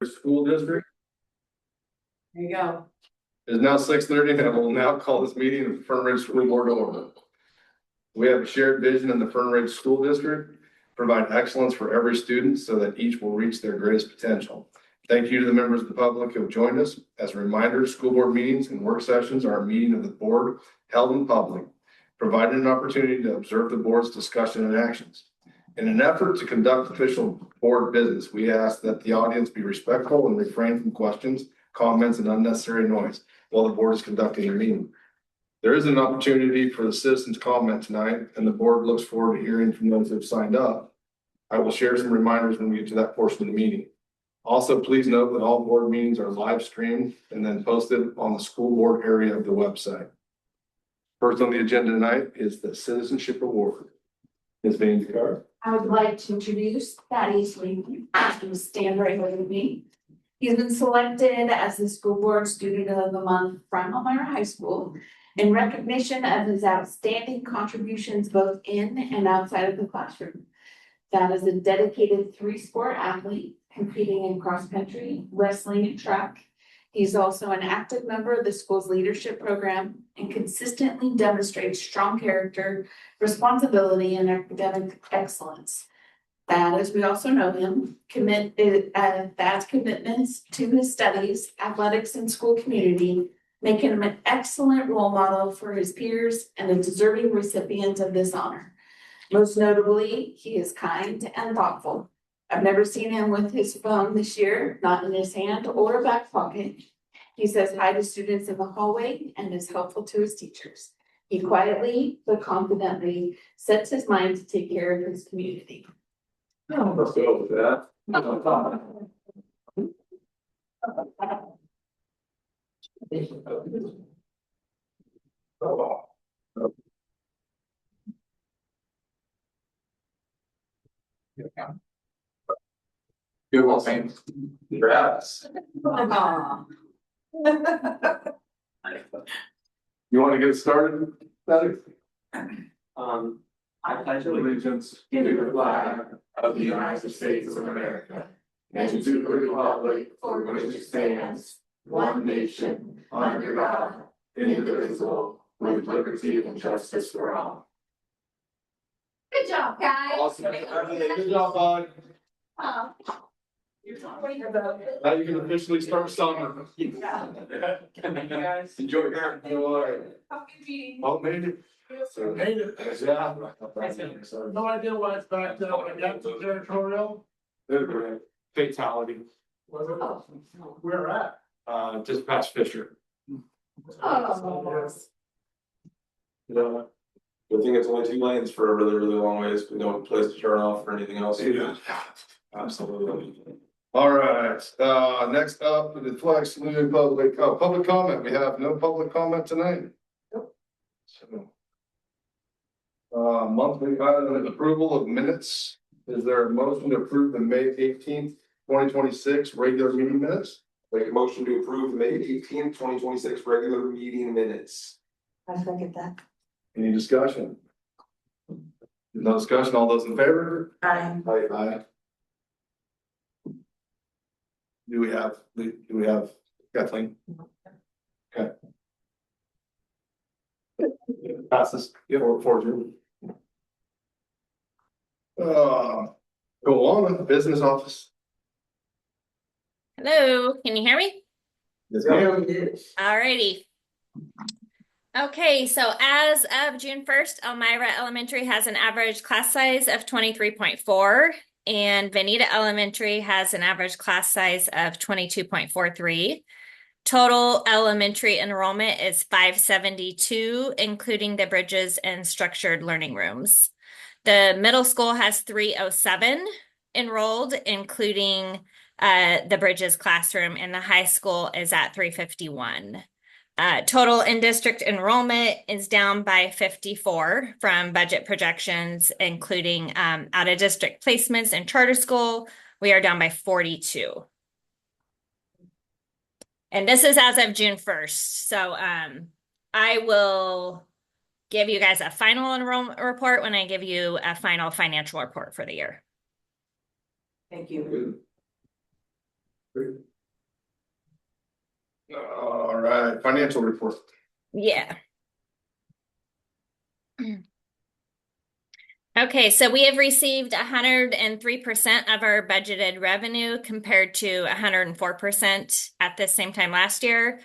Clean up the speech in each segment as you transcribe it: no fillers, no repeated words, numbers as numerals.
School District. There you go. It is now 6:30 and I will now call this meeting of Fern Ridge School Board to order. We have a shared vision in the Fern Ridge School District, provide excellence for every student so that each will reach their greatest potential. Thank you to the members of the public who have joined us. As a reminder, school board meetings and work sessions are a meeting of the board held in public, providing an opportunity to observe the board's discussion and actions. In an effort to conduct official board business, we ask that the audience be respectful and refrain from questions, comments, and unnecessary noise while the board is conducting a meeting. There is an opportunity for the citizens to comment tonight, and the board looks forward to hearing from those who have signed up. I will share some reminders when we get to that portion of the meeting. Also, please note that all board meetings are live streamed and then posted on the school board area of the website. First on the agenda tonight is the Citizenship Award. Ms. Van de Kar. I would like to introduce Thaddeus Easley. Ask him to stand right over me. He's been selected as the School Board Student of the Month from Elmira High School in recognition of his outstanding contributions both in and outside of the classroom. That is a dedicated 3-sport athlete competing in cross country, wrestling, and track. He's also an active member of the school's leadership program and consistently demonstrates strong character, responsibility, and academic excellence. That, as we also know him, Thad's commitments to his studies, athletics, and school community, making him an excellent role model for his peers and a deserving recipient of this honor. Most notably, he is kind and thoughtful. I've never seen him with his phone this year, not in his hand or a back pocket. He says hi to students in the hallway and is helpful to his teachers. He quietly but confidently sets his mind to take care of his community. Oh, let's go with that. Good one, thanks. Congrats. You want to get started? I pledge allegiance to the flag of the United States of America and to the republic for which it stands, one nation, under God, indivisible, with liberty and justice for all. Good job, guys. Awesome. Good job, bud. Now you can officially start summer. Yeah. Guys, enjoy your Oh, made it. So made it. Yeah. No idea why it's back to territorial. Fatality. Where at? Just past Fisher. Oh. Yeah. Good thing it's only 2 lanes for a really, really long ways, but no place to turn off or anything else. Yeah. Absolutely. All right, next up, the flag salute public comment. We have no public comment tonight. So, monthly item approval of minutes. Is there a motion to approve the May 18th, 2026 regular meeting minutes? Make a motion to approve the May 18th, 2026 regular meeting minutes. I second that. Any discussion? No discussion. All those in favor? Aye. Aye. Do we have Kathleen? Okay. Passes. Yeah, 4-0. Go on, business office. Hello, can you hear me? Yes, ma'am. Alrighty. Okay, so as of June 1st, Elmira Elementary has an average class size of 23.4, and Veneta Elementary has an average class size of 22.43. Total elementary enrollment is 572, including the bridges and structured learning rooms. The middle school has 307 enrolled, including the bridges classroom, and the high school is at 351. Total in-district enrollment is down by 54 from budget projections, including out-of-district placements in charter school. We are down by 42. And this is as of June 1st. So I will give you guys a final enrollment report when I give you a final financial report for the year. Thank you. All right, financial report. Yeah. Okay, so we have received 103% of our budgeted revenue compared to 104% at the same time last year.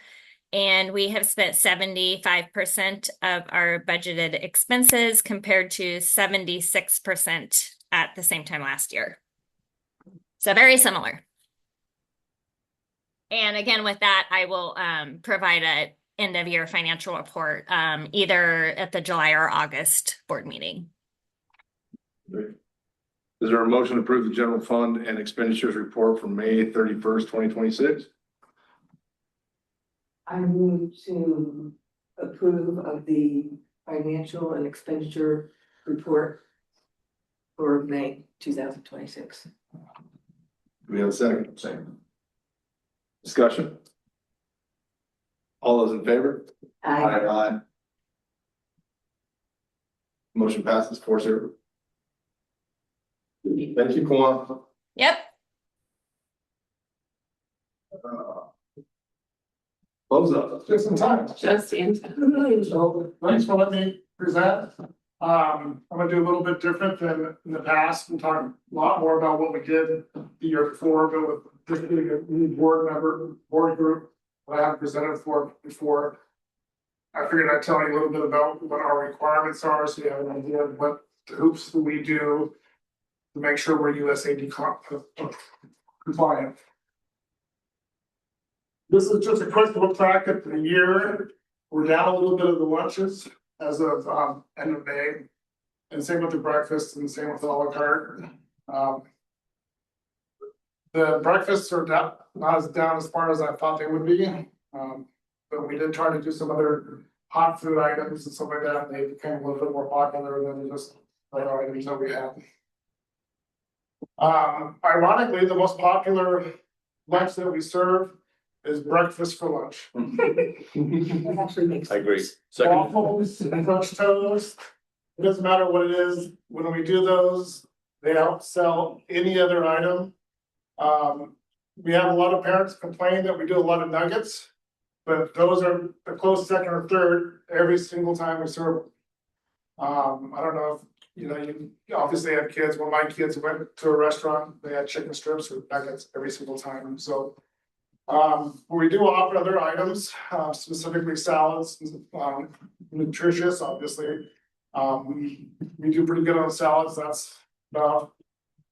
And we have spent 75% of our budgeted expenses compared to 76% at the same time last year. So very similar. And again, with that, I will provide a end of year financial report either at the July or August board meeting. Is there a motion to approve the general fund and expenditures report for May 31st, 2026? I move to approve of the financial and expenditure report for May 2026. Do we have a second? Second. Discussion? All those in favor? Aye. Motion passes 4-0. Thank you, Kwan. Yep. Close up. Just in time. Just in. So, thanks for letting me present. I'm gonna do a little bit different than in the past and talk a lot more about what we did the year before, but with this being a new board group that I haven't presented for before. I figured I'd tell you a little bit about what our requirements are, so you have an idea of what hoops we do to make sure we're USAID compliant. This is just a quick look back at the year. We're down a little bit of the lunches as of end of May. And same with the breakfast and same with a la carte. The breakfasts are not as down as far as I thought they would be. But we did try to do some other hot food items and stuff like that. And they became a little bit more popular than just regular items that we have. Ironically, the most popular lunch that we serve is breakfast for lunch. It actually makes. I agree. sense. Waffles and French toast. It doesn't matter what it is, when we do those, they outsell any other item. We have a lot of parents complain that we do a lot of nuggets, but those are a close second or third every single time we serve. I don't know if you obviously have kids. When my kids went to a restaurant, they had chicken strips or nuggets every single time. So we do offer other items, specifically salads, nutritious, obviously. We do pretty good on salads. That's about,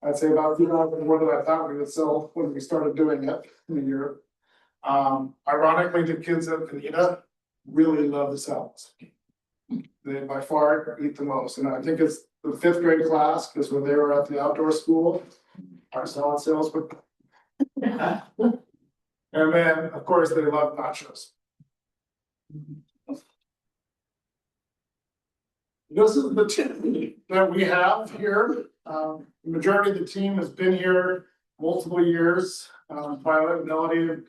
I'd say about more than I thought we would sell when we started doing it in the year. Ironically, the kids at Panita really love the salads. They by far eat the most, and I think it's the 5th grade class, because when they were at the outdoor school, our salad sales were. And then, of course, they love nachos. This is the team that we have here. The majority of the team has been here multiple years. Violet and Melody have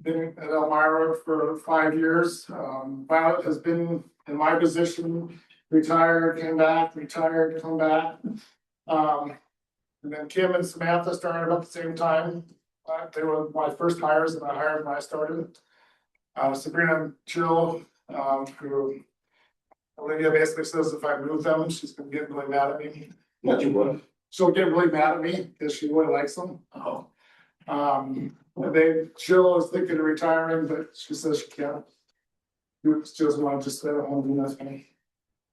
been at Elmira for 5 years. Violet has been in my position, retired, came back, retired, come back. And then Kim and Samantha started about the same time. They were my first hires that I hired when I started. Sabrina and Jill, who Olivia basically says if I move them, she's gonna get really mad at me. She'll get really mad at me because she really likes them. Oh. Jill is thinking of retiring, but she says she can't. She doesn't want to just stay at home and do nothing.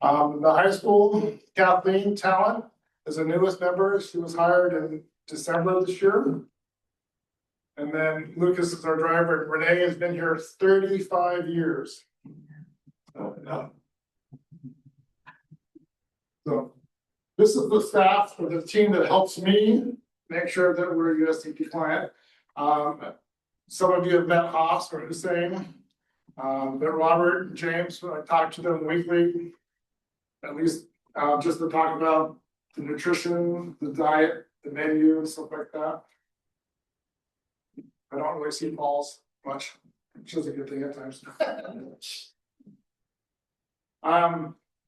The high school, Kathleen Talent is the newest member. She was hired in December of this year. And then Lucas is our driver. Renee has been here 35 years. Oh, no. So this is the staff or the team that helps me make sure that we're USD compliant. Some of you have met Haas or Hussein. But Robert and James, I talk to them weekly, at least just to talk about the nutrition, the diet, the menu, and stuff like that. I don't really see Paul's much, which is a good thing at times.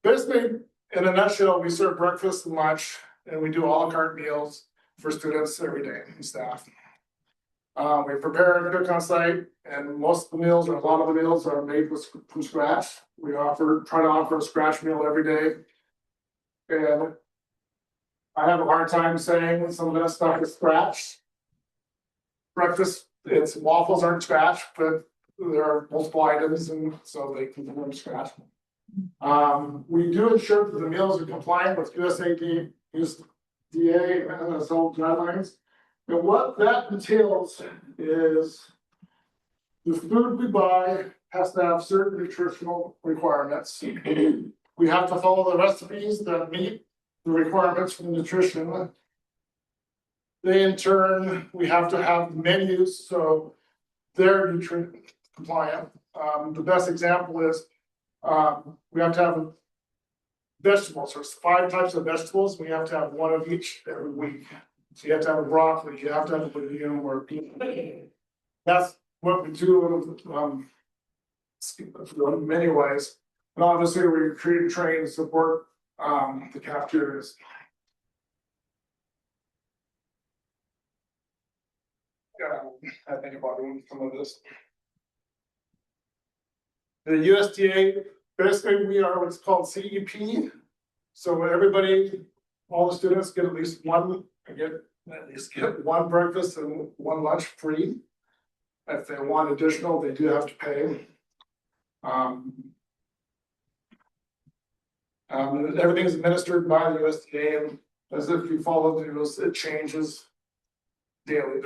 Basically, in a nutshell, we serve breakfast and lunch, and we do a la carte meals for students every day and staff. We prepare and cook on site, and most of the meals, or a lot of the meals are made from scratch. We try to offer a scratch meal every day. And I have a hard time saying some of that stuff is scratch. Breakfast, waffles aren't scratch, but there are multiple items, and so they can be from scratch. We do ensure that the meals are compliant with USDA SL guidelines. And what that entails is the food we buy has to have certain nutritional requirements. We have to follow the recipes that meet the requirements for nutrition. They in turn, we have to have menus, so they're nutrient compliant. The best example is we have to have vegetables. There's 5 types of vegetables. We have to have one of each every week. So you have to have a broccoli, you have to have a legume or a bean. That's what we do in many ways. And obviously we recruit, train, and support the cafeterias. I think about doing some of this. The USDA, basically we are what's called CEP. So everybody, all the students get at least one breakfast and one lunch free. If they want additional, they do have to pay. Everything is administered by the USDA, and as if you follow the rules, it changes daily.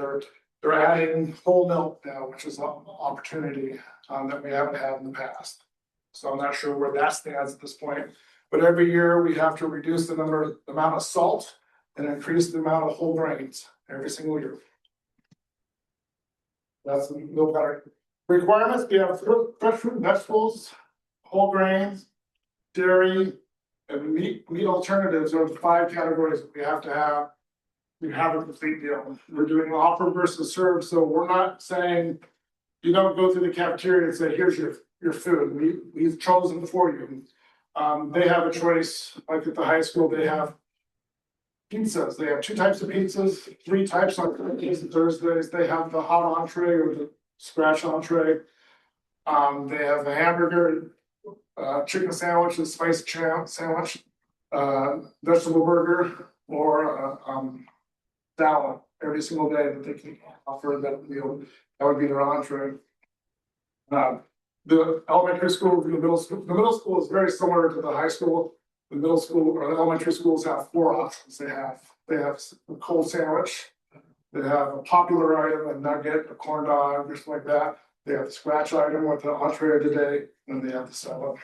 They're adding whole milk now, which is an opportunity that we haven't had in the past. So I'm not sure where that stands at this point. But every year we have to reduce the amount of salt and increase the amount of whole grains every single year. That's the milk powder requirements. We have fresh fruit, vegetables, whole grains, dairy, and meat alternatives are the 5 categories that we have to have. We have a complete deal. We're doing offer versus serve, so we're not saying you don't go through the cafeteria and say, here's your food. We've chosen for you. They have a choice, like at the high school, they have pizzas. They have 2 types of pizzas, 3 types on Thursdays and Thursdays. They have the hot entree or the scratch entree. They have a hamburger, chicken sandwich, a spiced sandwich, vegetable burger, or salad every single day that they can offer that meal. That would be their entree. The elementary school, the middle school is very similar to the high school. The middle school or the elementary schools have 4 options. They have a cold sandwich. They have a popular item, a nugget, a corn dog, just like that. They have the scratch item with the entree of the day, and they have the salad.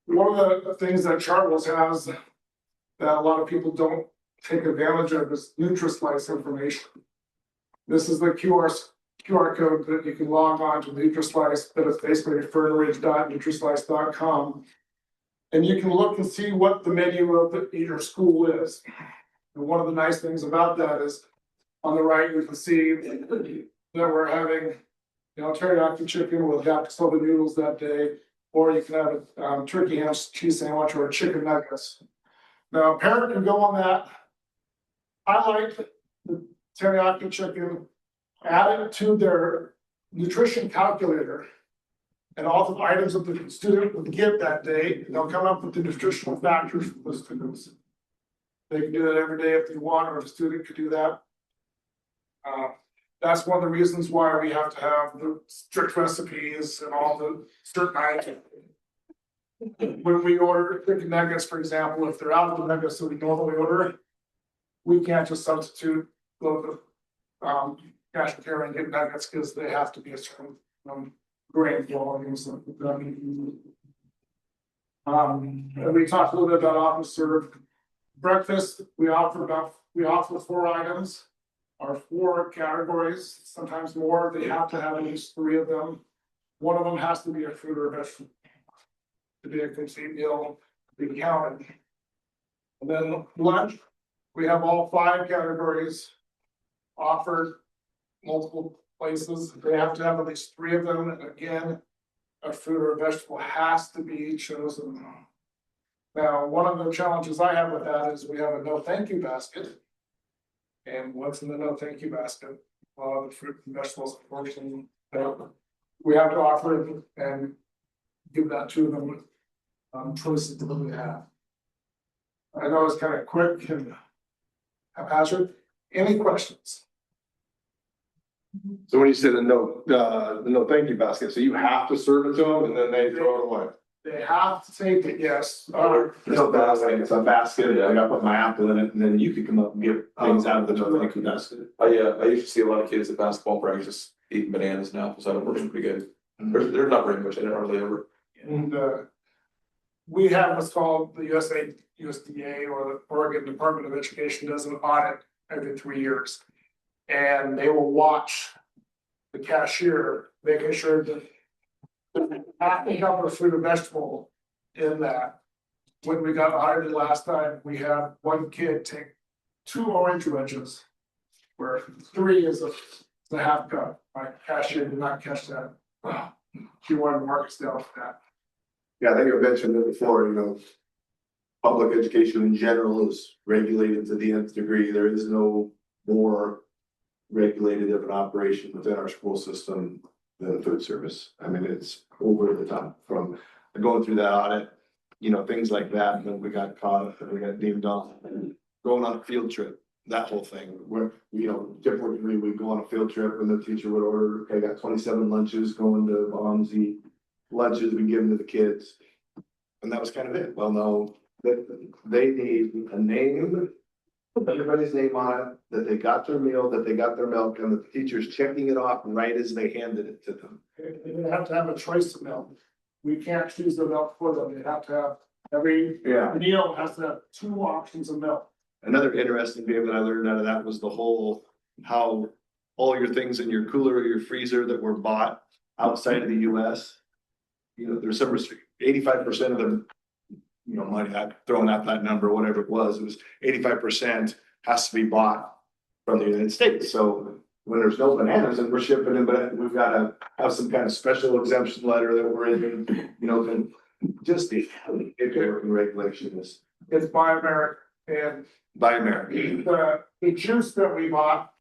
One of the things that Chartwell's has that a lot of people don't take advantage of is NutriSlice information. This is the QR code that you can log on to NutriSlice, that is basically fernridge.nutrislice.com. And you can look and see what the menu of your school is. And one of the nice things about that is on the right, you can see that we're having, teriyaki chicken with yakisoba noodles that day, or you can have a turkey ham cheese sandwich or chicken nuggets. Now, a parent can go on that, highlight the teriyaki chicken, add it to their nutrition calculator, and all the items that the student would get that day, and they'll come up with the nutritional factors for the students. They can do that every day if they want, or the student could do that. That's one of the reasons why we have to have the strict recipes and all the certain items. When we order chicken nuggets, for example, if they're out of the nuggets that we normally order, we can't just substitute the cash and carry and get nuggets because they have to be a certain grain volumes. And we talked a little bit about office serve breakfast. We offer 4 items, or 4 categories, sometimes more. They have to have at least 3 of them. One of them has to be a fruit or a vegetable to be a complete meal, to be counted. And then lunch, we have all 5 categories offered multiple places. They have to have at least 3 of them. And again, a fruit or a vegetable has to be chosen. Now, one of the challenges I have with that is we have a no thank you basket. And what's in the no thank you basket? the fruit and vegetables, unfortunately, we have to offer it and give that to them. Choices that we have. I know it's kind of quick and haphazard. Any questions? So when you said the no thank you basket, so you have to serve it to them and then they throw it away? They have to take it, yes. It's a basket, it's a basket, I gotta put my apple in it, and then you could come up and get things out of the no thank you basket. I used to see a lot of kids at basketball practice eating bananas and apples, that works pretty good. There's not very much in it hardly ever. And we have what's called the USDA or the Oregon Department of Education does an audit every 3 years. And they will watch the cashier, making sure that the package of the fruit and vegetable in that. When we got audited last time, we had one kid take 2 orange wedges, where 3 is a half cup. My cashier did not catch that. She wanted to mark us down for that. Yeah, I think I mentioned it before, you know. Public education in general is regulated to the nth degree. There is no more regulated of an operation within our school system than food service. I mean, it's over the top from going through that audit, you know, things like that. And then we got caught, we got deemed off, going on a field trip, that whole thing. Where, you know, typically we go on a field trip and the teacher would order, okay, got 27 lunches going to Bonzi. Lunches we give them to the kids. And that was kind of it. Well, no, they need a name, everybody's name on it, that they got their meal, that they got their milk, and the teacher's checking it off right as they handed it to them. They have to have a choice of milk. We can't choose the milk for them. They have to have every meal has to have 2 options of milk. Another interesting thing that I learned out of that was the whole, how all your things in your cooler or your freezer that were bought outside of the US. You know, there's some 85% of them, you know, money, I'm throwing out that number, whatever it was 85% has to be bought from the United States. So when there's no bananas and we're shipping them, but we've got to have some kind of special exemption letter that we're in, you know, and just the working regulation is. It's Buy America and Buy America. The juice that we bought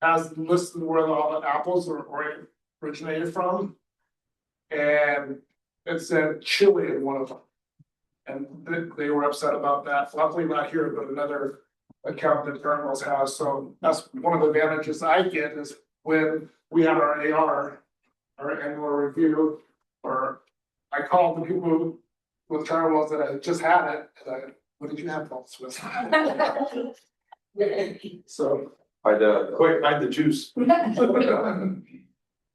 has listed where all the apples are originated from. And it said chili in one of them. And they were upset about that. Luckily not here, but another account that Cardinals has. So that's one of the advantages I get is when we have our AR, our annual review, or I call the people with Cardinals that I just had it. And what did you have faults with? So Hide the juice.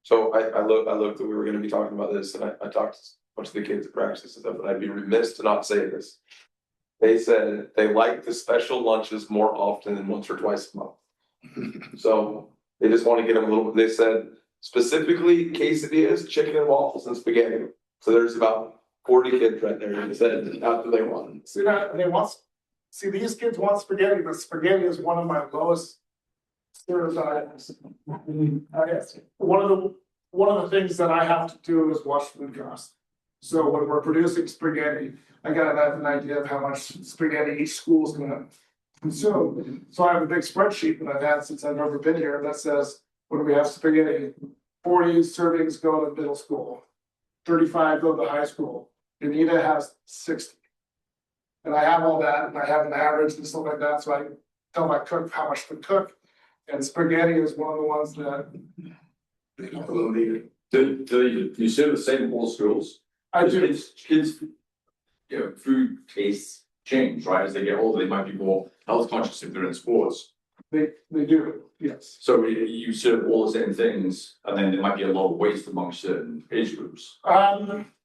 So I looked that we were gonna be talking about this, and I talked to a bunch of the kids at practice and stuff, and I'd be remiss to not say this. They said they like the special lunches more often than once or twice a month. So they just want to get them a little, they said specifically quesadillas, chicken and waffles and spaghetti. So there's about 40 kids right there, and they said that's what they want. See, these kids want spaghetti, but spaghetti is one of my lowest stereotypes. One of the things that I have to do is watch food costs. So when we're producing spaghetti, I gotta have an idea of how much spaghetti each school is gonna consume. So I have a big spreadsheet that I've had since I've never been here that says, when we have spaghetti, 40 servings go to middle school, 35 go to high school. Anita has 60. And I have all that, and I have an average and stuff like that, so I tell my cook how much to cook. And spaghetti is one of the ones that they don't need. Do you serve the same in all schools? I do. Kids, you know, food tastes change, right? As they get older, they might be more health conscious if they're in sports. They do, yes. So you serve all the same things, and then there might be a lot of waste among certain age groups.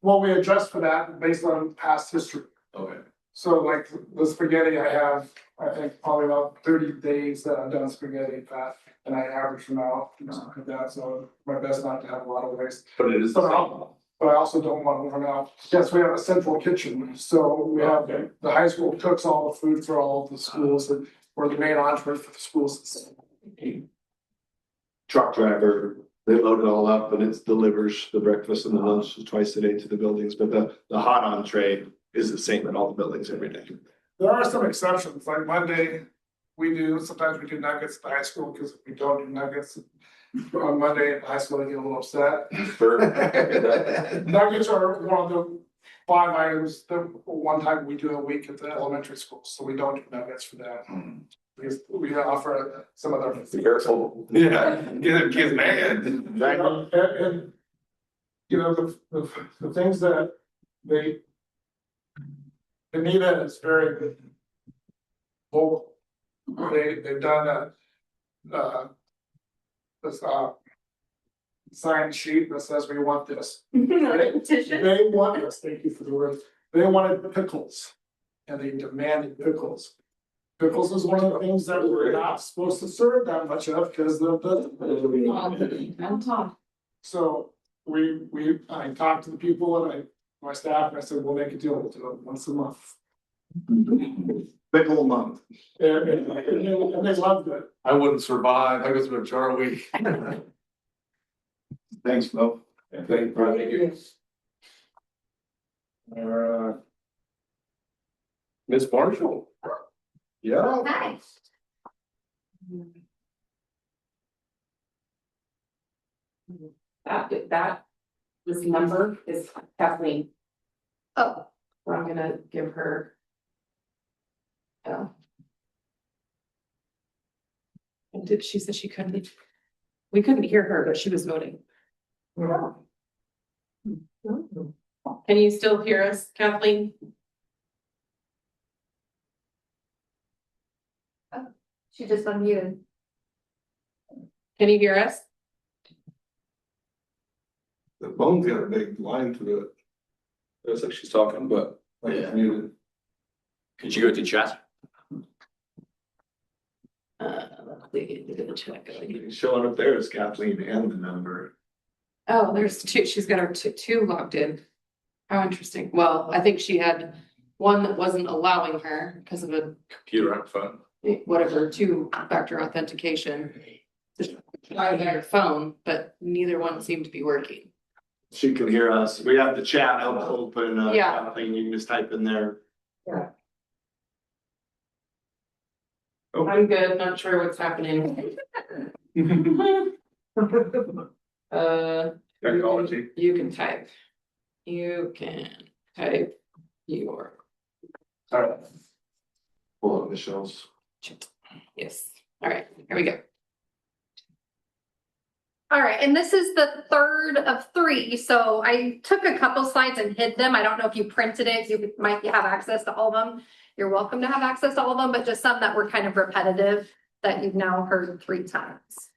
Well, we adjust for that based on past history. Okay. So like the spaghetti I have, I think probably about 30 days that I've done spaghetti fat, and I average from out, something like that, so my best not to have a lot of waste. But it is the same. But I also don't want to run out. Yes, we have a central kitchen, so we have the high school cooks all the food for all of the schools, and we're the main entree for the schools. Truck driver, they load it all up and it delivers the breakfast and the lunch twice a day to the buildings, but the hot entree is the same in all the buildings every day. There are some exceptions, like Monday, sometimes we do nuggets at the high school, because if we don't do nuggets on Monday at the high school, they get a little upset. Sure. Nuggets are one of the 5 items that one time we do a week at the elementary school, so we don't do nuggets for that. We offer some other. Be careful. Yeah, get kids mad. And, you know, the things that Anita is very vocal. They've done this, sign sheet that says we want this. Petition. They want this, thank you for the word, they wanted pickles, and they demanded pickles. Pickles is one of the things that we're not supposed to serve that much of, because of the. I'm Tom. So I talked to the people and my staff, and I said, we'll make a deal, we'll do it once a month. Pickle month. And they loved it. I wouldn't survive. I go through a jar a week. Thanks, Bo. Thank you. Miss Marshall. Yeah. Nice. That, this number is Kathleen, Oh, so I'm gonna give her. And she said she couldn't, we couldn't hear her, but she was voting. Can you still hear us, Kathleen? she just unmuted. Can you hear us? The phone's got a big line to it. Looks like she's talking, but. Like it's muted. Could you go to chat? Let's check. Showing up there is Kathleen and the number. Oh, there's two, she's got her two logged in. How interesting. Well, I think she had one that wasn't allowing her because of a Computer on phone. whatever, 2-factor authentication. Try their phone, but neither one seemed to be working. She can hear us. We have the chat open. Yeah. Kathleen, you can just type in there. I'm good, not sure what's happening. Technology. You can type. You can type your. All right. Pull up Michelle's. Yes, all right, here we go. All right, and this is the third of 3. So I took a couple slides and hid them. I don't know if you printed it, you might have access to all of them. You're welcome to have access to all of them, but just some that were kind of repetitive that you've now heard 3 times.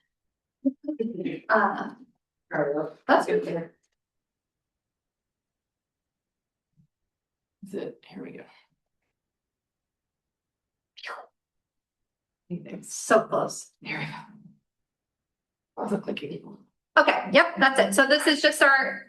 That's good. Is it, here we go. So close. There we go. Wasn't clicking. Okay, yep, that's it. So this is just our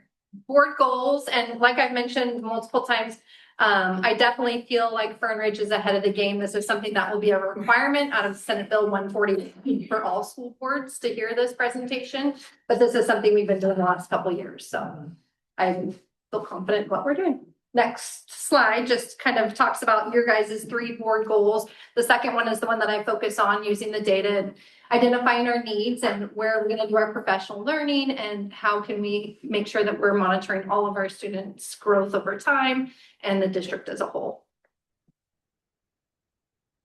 board goals. And like I've mentioned multiple times, I definitely feel like Fern Ridge is ahead of the game. This is something that will be a requirement out of Senate Bill 140 for all school boards to hear this presentation. But this is something we've been doing the last couple of years. So I feel confident in what we're doing. Next slide just kind of talks about your guys' 3 board goals. The second one is the one that I focus on, using the data and identifying our needs and where we're going to do our professional learning and how can we make sure that we're monitoring all of our students' growth over time and the district as a whole.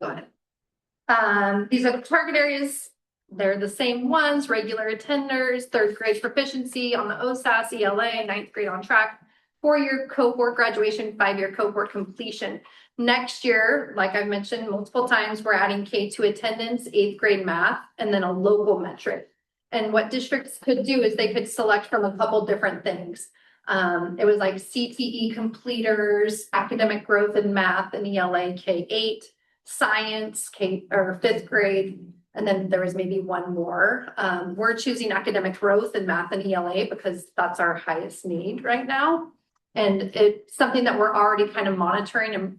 Go ahead. These are the target areas. They're the same ones: regular attenders, 3rd grade proficiency on the OSAS, ELA, 9th grade on track, 4-year cohort graduation, 5-year cohort completion. Next year, like I've mentioned multiple times, we're adding K2 attendance, 8th grade math, and then a local metric. And what districts could do is they could select from a couple different things. It was like CTE completers, academic growth in math and ELA, K8, science, or 5th grade. And then there was maybe one more. We're choosing academic growth in math and ELA because that's our highest need right now. And it's something that we're already kind of monitoring, and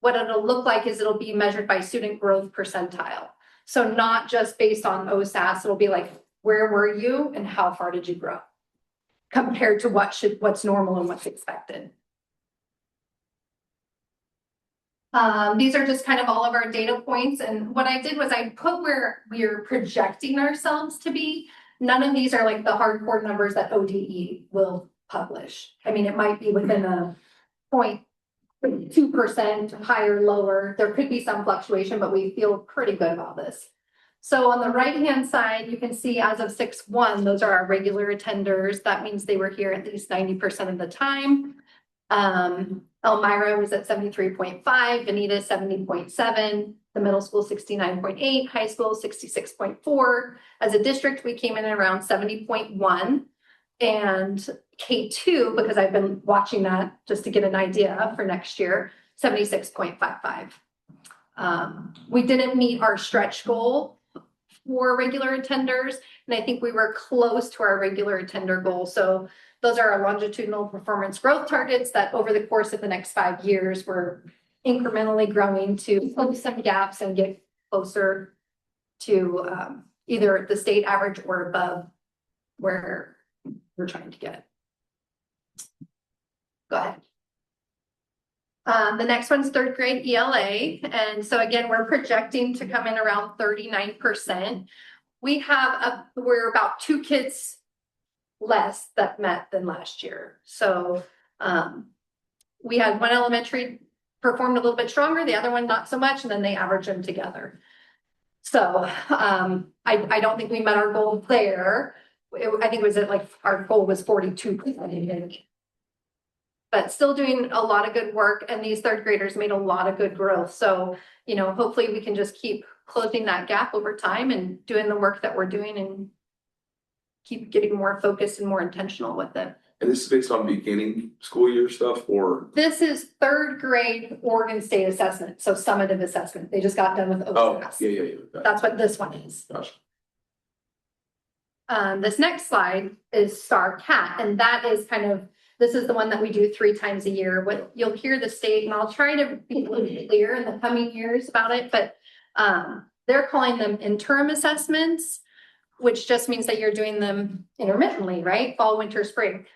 what it'll look like is it'll be measured by student growth percentile. So not just based on OSAS, it'll be like, where were you and how far did you grow compared to what's normal and what's expected. These are just kind of all of our data points, and what I did was I put where we're projecting ourselves to be. None of these are like the hardcore numbers that ODE will publish. I mean, it might be within a 0.2% higher, lower. There could be some fluctuation, but we feel pretty good about this. So on the right-hand side, you can see as of 6/1, those are our regular attenders. That means they were here at least 90% of the time. Elmira was at 73.5, Veneta 70.7, the middle school 69.8, high school 66.4. As a district, we came in at around 70.1. And K2, because I've been watching that just to get an idea for next year, 76.55. We didn't meet our stretch goal for regular attenders, and I think we were close to our regular attender goal. So those are our longitudinal performance growth targets that over the course of the next 5 years, we're incrementally growing to close some gaps and get closer to either the state average or above where we're trying to get. Go ahead. The next one's third grade ELA. And so again, we're projecting to come in around 39%. We're about 2 kids less that met than last year. So we had one elementary performed a little bit stronger, the other one not so much, and then they average them together. So I don't think we met our goal there. I think it was our goal was 42%. But still doing a lot of good work, and these third graders made a lot of good growth. So, hopefully we can just keep closing that gap over time and doing the work that we're doing and keep getting more focused and more intentional with it. And this is based on beginning school year stuff, or? This is third grade Oregon State assessment, so summative assessment. They just got done with OSAS. Yeah. That's what this one is. Gotcha. This next slide is STAR CAT, and that is this is the one that we do 3 times a year. What you'll hear the state, and I'll try to be a little clear in the coming years about it, but they're calling them interim assessments, which just means that you're doing them intermittently, right? Fall, winter, spring.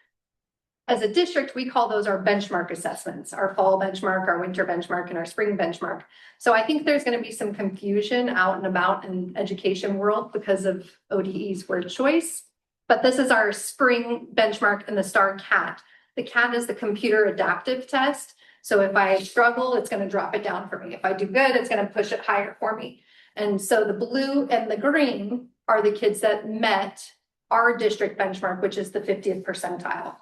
As a district, we call those our benchmark assessments, our fall benchmark, our winter benchmark, and our spring benchmark. So I think there's going to be some confusion out and about in education world because of ODE's word choice. But this is our spring benchmark in the STAR CAT. The CAT is the computer adaptive test. So if I struggle, it's going to drop it down for me. If I do good, it's going to push it higher for me. And so the blue and the green are the kids that met our district benchmark, which is the 50th percentile.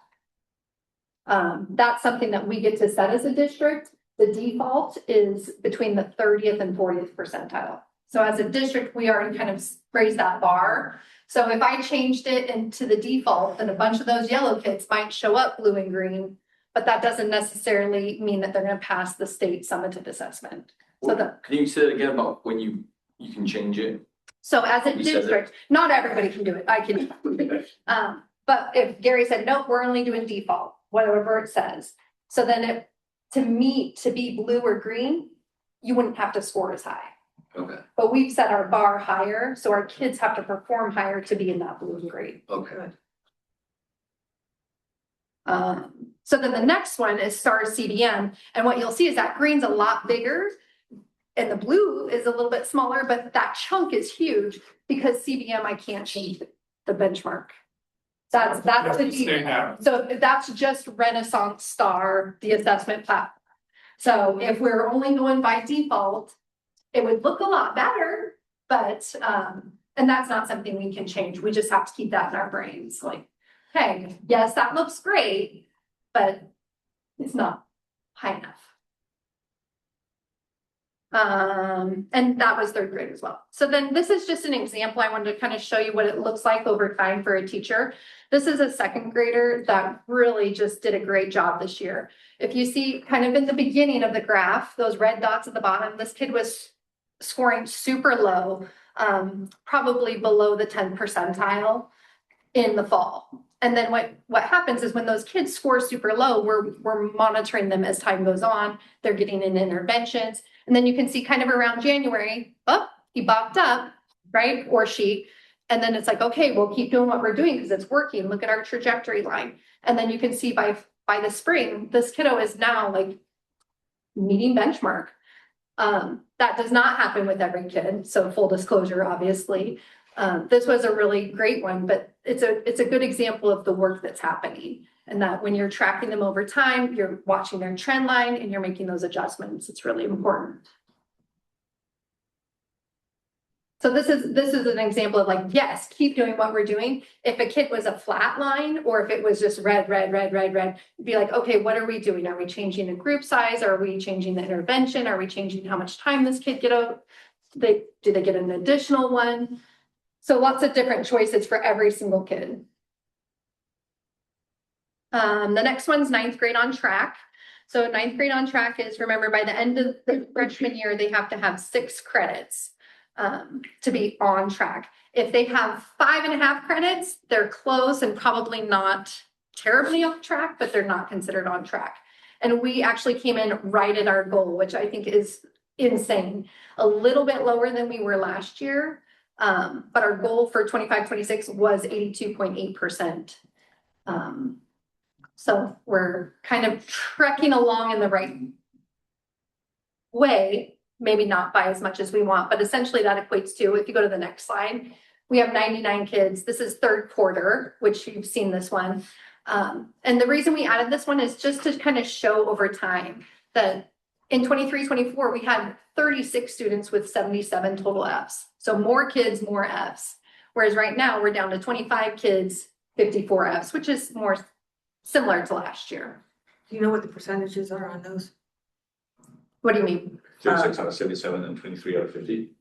That's something that we get to set as a district. The default is between the 30th and 40th percentile. So as a district, we already kind of raised that bar. So if I changed it into the default, then a bunch of those yellow kids might show up blue and green, but that doesn't necessarily mean that they're going to pass the state summative assessment. Can you say it again about when you can change it? So as a district, not everybody can do it. I can. But if Gary said, nope, we're only doing default, whatever it says. So then to be blue or green, you wouldn't have to score as high. Okay. But we've set our bar higher, so our kids have to perform higher to be in that blue and green. Okay. So then the next one is STAR CDM, and what you'll see is that green's a lot bigger and the blue is a little bit smaller, but that chunk is huge because CBM, I can't change the benchmark. That's the default. So that's just Renaissance STAR, the assessment platform. So if we're only going by default, it would look a lot better, but and that's not something we can change. We just have to keep that in our brains. Like, hey, yes, that looks great, but it's not high enough. And that was third grade as well. So then this is just an example. I wanted to kind of show you what it looks like over time for a teacher. This is a second grader that really just did a great job this year. If you see kind of in the beginning of the graph, those red dots at the bottom, this kid was scoring super low, probably below the 10th percentile in the fall. And then what happens is when those kids score super low, we're monitoring them as time goes on. They're getting in interventions. And then you can see kind of around January, he bopped up, right? Or she. And then it's like, okay, we'll keep doing what we're doing because it's working. Look at our trajectory line. And then you can see by the spring, this kiddo is now like meeting benchmark. That does not happen with every kid, so full disclosure, obviously. This was a really great one, but it's a good example of the work that's happening. And that when you're tracking them over time, you're watching their trend line and you're making those adjustments. It's really important. So this is an example of like, yes, keep doing what we're doing. If a kid was a flat line or if it was just red, be like, okay, what are we doing? Are we changing the group size? Are we changing the intervention? Are we changing how much time this kid get out? Do they get an additional one? So lots of different choices for every single kid. The next one's 9th grade on track. So 9th grade on track is, remember, by the end of the freshman year, they have to have 6 credits to be on track. If they have 5.5 credits, they're close and probably not terribly off track, but they're not considered on track. And we actually came in right at our goal, which I think is insane. A little bit lower than we were last year. But our goal for 25-26 was 82.8%. So we're kind of trekking along in the right way, maybe not by as much as we want, but essentially that equates to, if you go to the next slide, we have 99 kids. This is 3rd quarter, which you've seen this one. And the reason we added this one is just to kind of show over time that in 23-24, we had 36 students with 77 total Fs. So more kids, more Fs. Whereas right now we're down to 25 kids, 54 Fs, which is more similar to last year. Do you know what the percentages are on those? What do you mean? 36 out of 77 and 23 out of 50.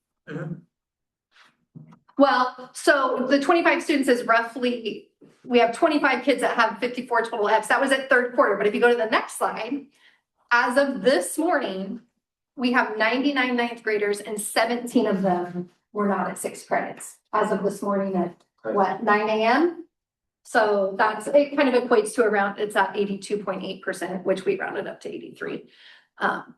Well, so the 25 students is roughly, we have 25 kids that have 54 total Fs. That was at 3rd quarter. But if you go to the next slide, as of this morning, we have 99 9th graders and 17 of them were not at 6 credits as of this morning at what, 9 a.m. So it kind of equates to around, it's at 82.8%, which we rounded up to 83. And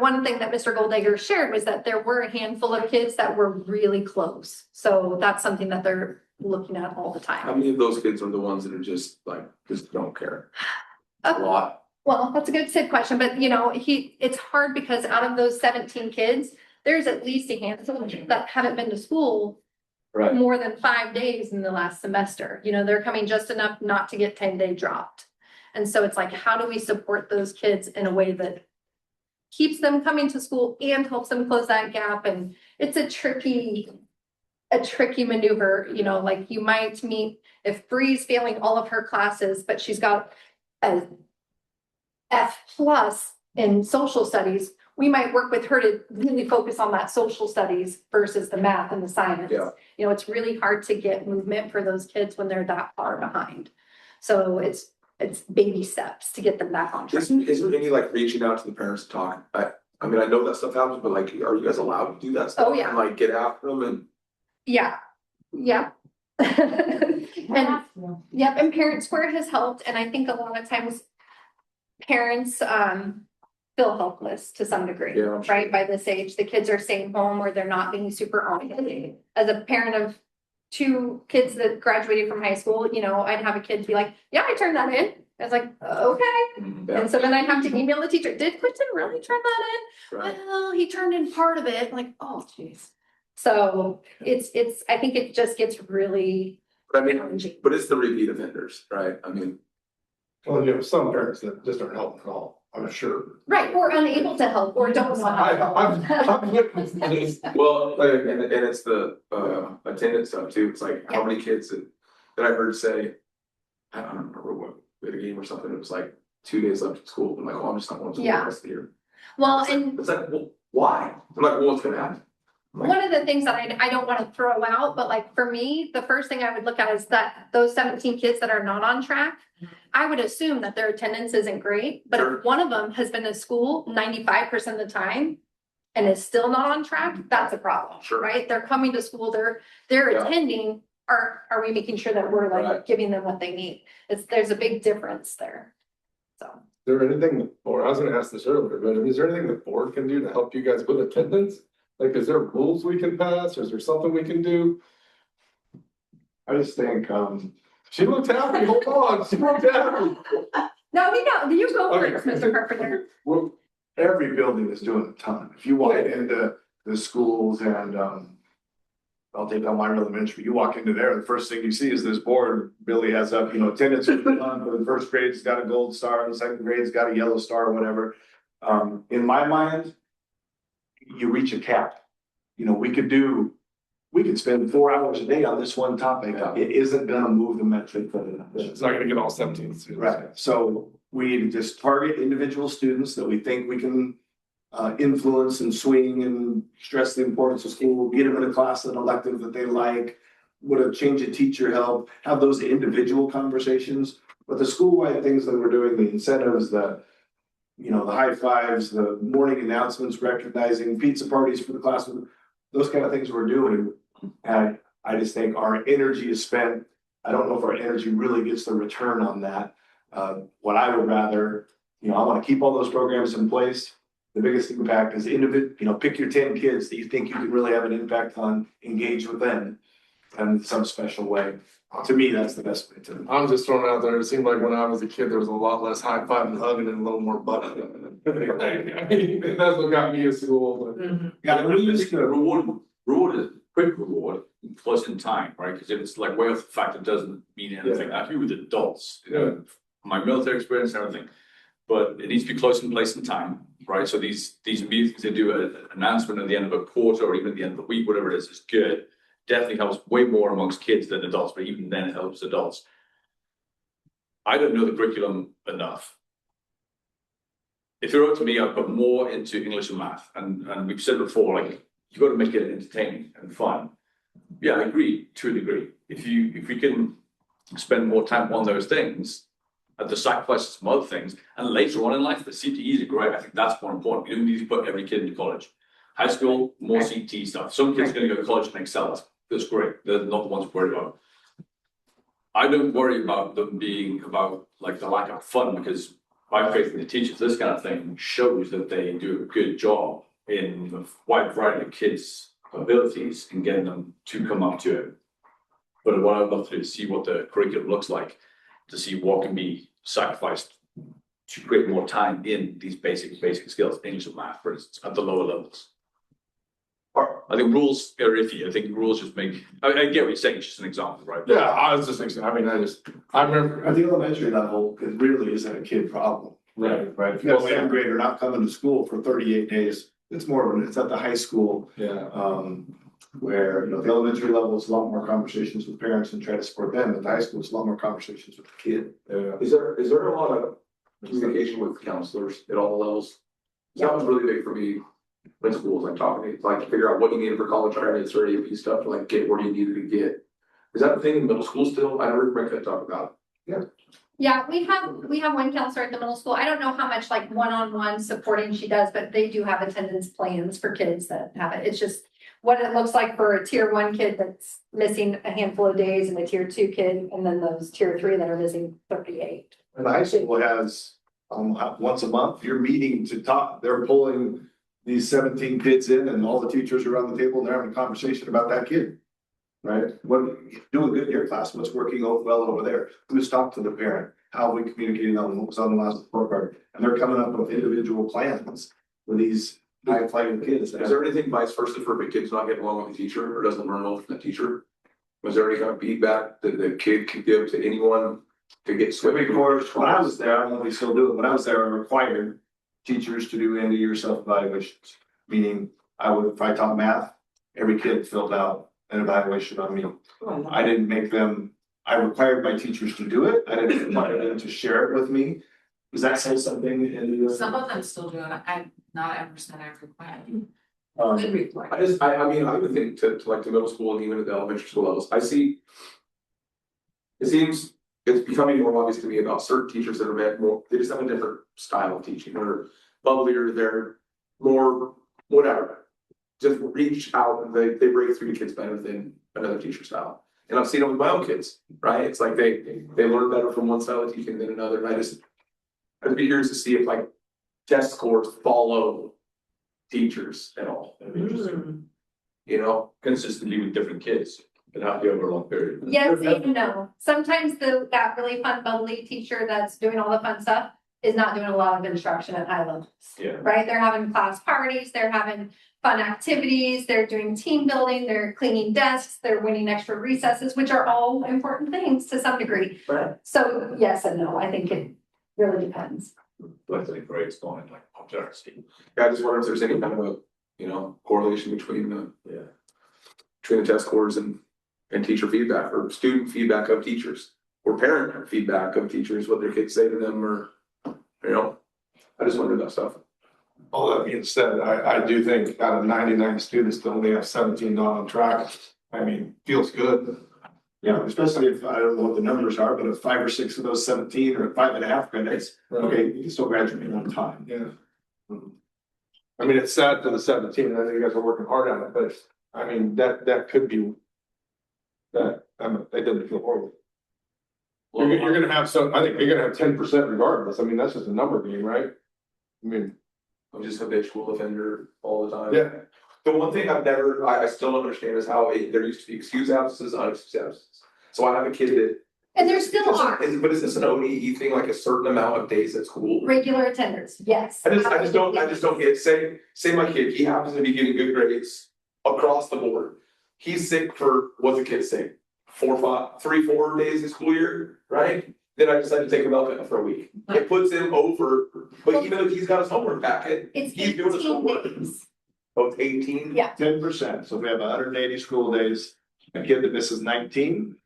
one thing that Mr. Goldegger shared was that there were a handful of kids that were really close. So that's something that they're looking at all the time. How many of those kids are the ones that are just don't care? A lot. Well, that's a good Sid question, but it's hard because out of those 17 kids, there's at least a handful that haven't been to school more than 5 days in the last semester. They're coming just enough not to get 10-day dropped. And so it's like, how do we support those kids in a way that keeps them coming to school and helps them close that gap? And it's a tricky maneuver. Like you might meet, if Bree's failing all of her classes, but she's got a F+ in social studies, we might work with her to really focus on that social studies versus the math and the science. Yeah. It's really hard to get movement for those kids when they're that far behind. So it's baby steps to get them back on track. Is there any reaching out to the parents to talk? I mean, I know that stuff happens, but are you guys allowed to do that stuff? Oh, yeah. And get after them and. Yeah. And yep, and Parent Square has helped, and I think a lot of times parents feel helpless to some degree, Yeah, sure. right? By this age, the kids are staying home or they're not being super on it. As a parent of 2 kids that graduated from high school, I'd have a kid be like, yeah, I turned that in. I was like, okay. Yeah. And so then I'd have to email the teacher, did Quentin really turn that in? Right. Well, he turned in part of it. I'm like, oh, geez. So I think it just gets really challenging. But it's the repeat offenders, right? I mean. Well, you have some parents that just aren't helping at all, I'm sure. Right, or unable to help, or don't want to help. I'm looking at this. Well, and it's the attendance stuff too. It's like how many kids that I heard say, I don't remember what, we had a game or something, it was 2 days left of school. I'm like, oh, I'm just not going to school the rest of the year. Well, It's like, well, why? I'm like, well, what's gonna happen? one of the things that I don't want to throw out, but for me, the first thing I would look at is that those 17 kids that are not on track, I would assume that their attendance isn't great, but Sure. if one of them has been to school 95% of the time and is still not on track, that's a problem, Sure. right? They're coming to school, they're Yeah. attending. Are we making sure that we're Right. giving them what they need? There's a big difference there. So. Is there anything, or I was gonna ask this earlier, but is there anything the board can do to help you guys with attendance? Is there rules we can pass, or is there something we can do? I just think, She looked happy, hold on, she looked happy. No, you go Okay. first, Mr. Carpenter. Well, every building is doing a ton. If you walk into the schools and, I'll take Elmira Elementary, you walk into there, the first thing you see is this board Billy has up, attendance for the first grade's got a gold star, and the second grade's got a yellow star or whatever. In my mind, you reach a cap. We could spend 4 hours a day on this one topic. It isn't gonna move the metric for the. It's not gonna get all 17 students. Right, so we just target individual students that we think we can influence and swing and stress the importance of school, get them in a class, an elective that they like, would a change of teacher help, have those individual conversations. But the school-wide things that we're doing, the incentives, the high fives, the morning announcements, recognizing pizza parties for the class, those kind of things we're doing. And I just think our energy is spent. I don't know if our energy really gets the return on that. What I would rather, I want to keep all those programs in place. The biggest impact is pick your 10 kids that you think you can really have an impact on, engage with them in some special way. To me, that's the best way to. I'm just throwing it out there. It seemed like when I was a kid, there was a lot less high five and hugging and a little more button. That's what got me to school. But Yeah, we used to. Reward is quick reward, close in time, right? Because if it's like way off the fact, it doesn't mean anything. I agree with adults, my military experience and everything. But it needs to be close in place and time, right? So these meetings, they do an announcement at the end of a quarter or even at the end of the week, whatever it is good. Definitely helps way more amongst kids than adults, but even then it helps adults. I don't know the curriculum enough. If you're up to me, I'd put more into English and math. And we've said before, like, you got to make it entertaining and fun. Yeah, I agree to a degree. If we can spend more time on those things, at the sacrifice of some other things, and later on in life, the CTEs are great. I think that's more important. We don't need to put every kid into college. High school, more CTE stuff. Some kids are going to go to college and excel. That's great. They're not the ones worried about. I don't worry about them being about like the lack of fun, because my faith in the teachers, this kind of thing shows that they do a good job in a wide variety of kids' abilities and getting them to come up to it. But what I would love to do is see what the curriculum looks like, to see what can be sacrificed to create more time in these basic skills, English and math, for instance, at the lower levels. I think rules are iffy. I think rules just make. I get what you're saying. It's just an example, right? yeah, I was just thinking. I remember At the elementary level, it really isn't a kid problem. Right. If you have a seventh grader not coming to school for 38 days, it's more, it's at the high school. Yeah. Where, the elementary level is a lot more conversations with parents and try to support them. At the high school, it's a lot more conversations with the kid. Yeah. Is there a lot of communication with counselors at all levels? That was really big for me in schools, like talking to, like, figure out what you needed for college credits or AP stuff, like get where you needed to get. Is that a thing in middle school still? I never heard Rebecca talk about it. Yeah, we have one counselor at the middle school. I don't know how much like one-on-one supporting she does, but they do have attendance plans for kids that have it. It's just what it looks like for a tier 1 kid that's missing a handful of days, and a tier 2 kid, and then those tier 3 that are missing 38. And the high school has, once a month, you're meeting to talk, they're pulling these 17 kids in, and all the teachers are around the table and they're having a conversation about that kid. Right? What doing good in your class, what's working well over there? Who's talked to the parent? How are we communicating on what was on the last report card? And they're coming up with individual plans for these high flying kids. Is there anything vice versa for if a kid's not getting along with the teacher or doesn't learn well from the teacher? Was there any kind of feedback that the kid could give to anyone to get swimming? Of course, when I was there, I don't know if we still do it. When I was there, I required teachers to do end of year self-evaluations. Meaning if I taught math, every kid filled out an evaluation on me. I didn't make them, I required my teachers to do it. I didn't require them to share it with me. Does that say something in the? Some of them still do it. I'm not ever said I require. Um, Report. I mean, I would think to like the middle school and even at the elementary school levels, it seems it's becoming more obvious to me about certain teachers that are more, they just have a different style of teaching. They're bubblier, they're more, whatever. Just reach out and they break through kids better than another teacher style. And I've seen it with my own kids, right? It's like they learn better from one style of teaching than another. And I'd be curious to see if like test scores follow teachers at all. That'd be interesting. Consistently with different kids and have to over a long period. Yes and no. Sometimes that really fun bubbly teacher that's doing all the fun stuff is not doing a lot of instruction at high levels. Yeah. Right? They're having class parties, they're having fun activities, they're doing team building, they're cleaning desks, they're winning extra recesses, which are all important things to some degree. Right. So yes and no, I think it really depends. But the grades going like objectively. Yeah, I just wonder if there's any kind of a, correlation between the test scores and teacher feedback or student feedback of teachers or parent feedback of teachers, what their kids say to them or, I just wonder that stuff. All that being said, I do think out of 99 students to only have 17 not on track, I mean, feels good. Yeah, especially if, I don't know what the numbers are, but if 5 or 6 of those 17 or 5.5 credits, okay, you can still graduate on time. Yeah. I mean, it's sad for the 17, and I think you guys are working hard at it, but I mean, that could be, that doesn't feel horrible. You're gonna have I think you're gonna have 10% regardless. I mean, that's just a number game, right? I mean, I'm just a habitual offender all the time. yeah. The one thing I still don't understand is how there used to be excused absences, unexcused absences. So I have a kid that. And there still are But is this an ODE thing, like a certain amount of days at school? regular attenders, yes. I just don't get, say my kid, he happens to be getting good grades across the board. He's sick for, what's a kid sick? 3-4 days a school year, right? Then I decide to take him out for a week. It puts him over, but even if he's got his homework packet, It's he's doing his 18 homework. days. Oh, it's 18? Yeah. 10%, so if we have 180 school days, a kid that misses 19.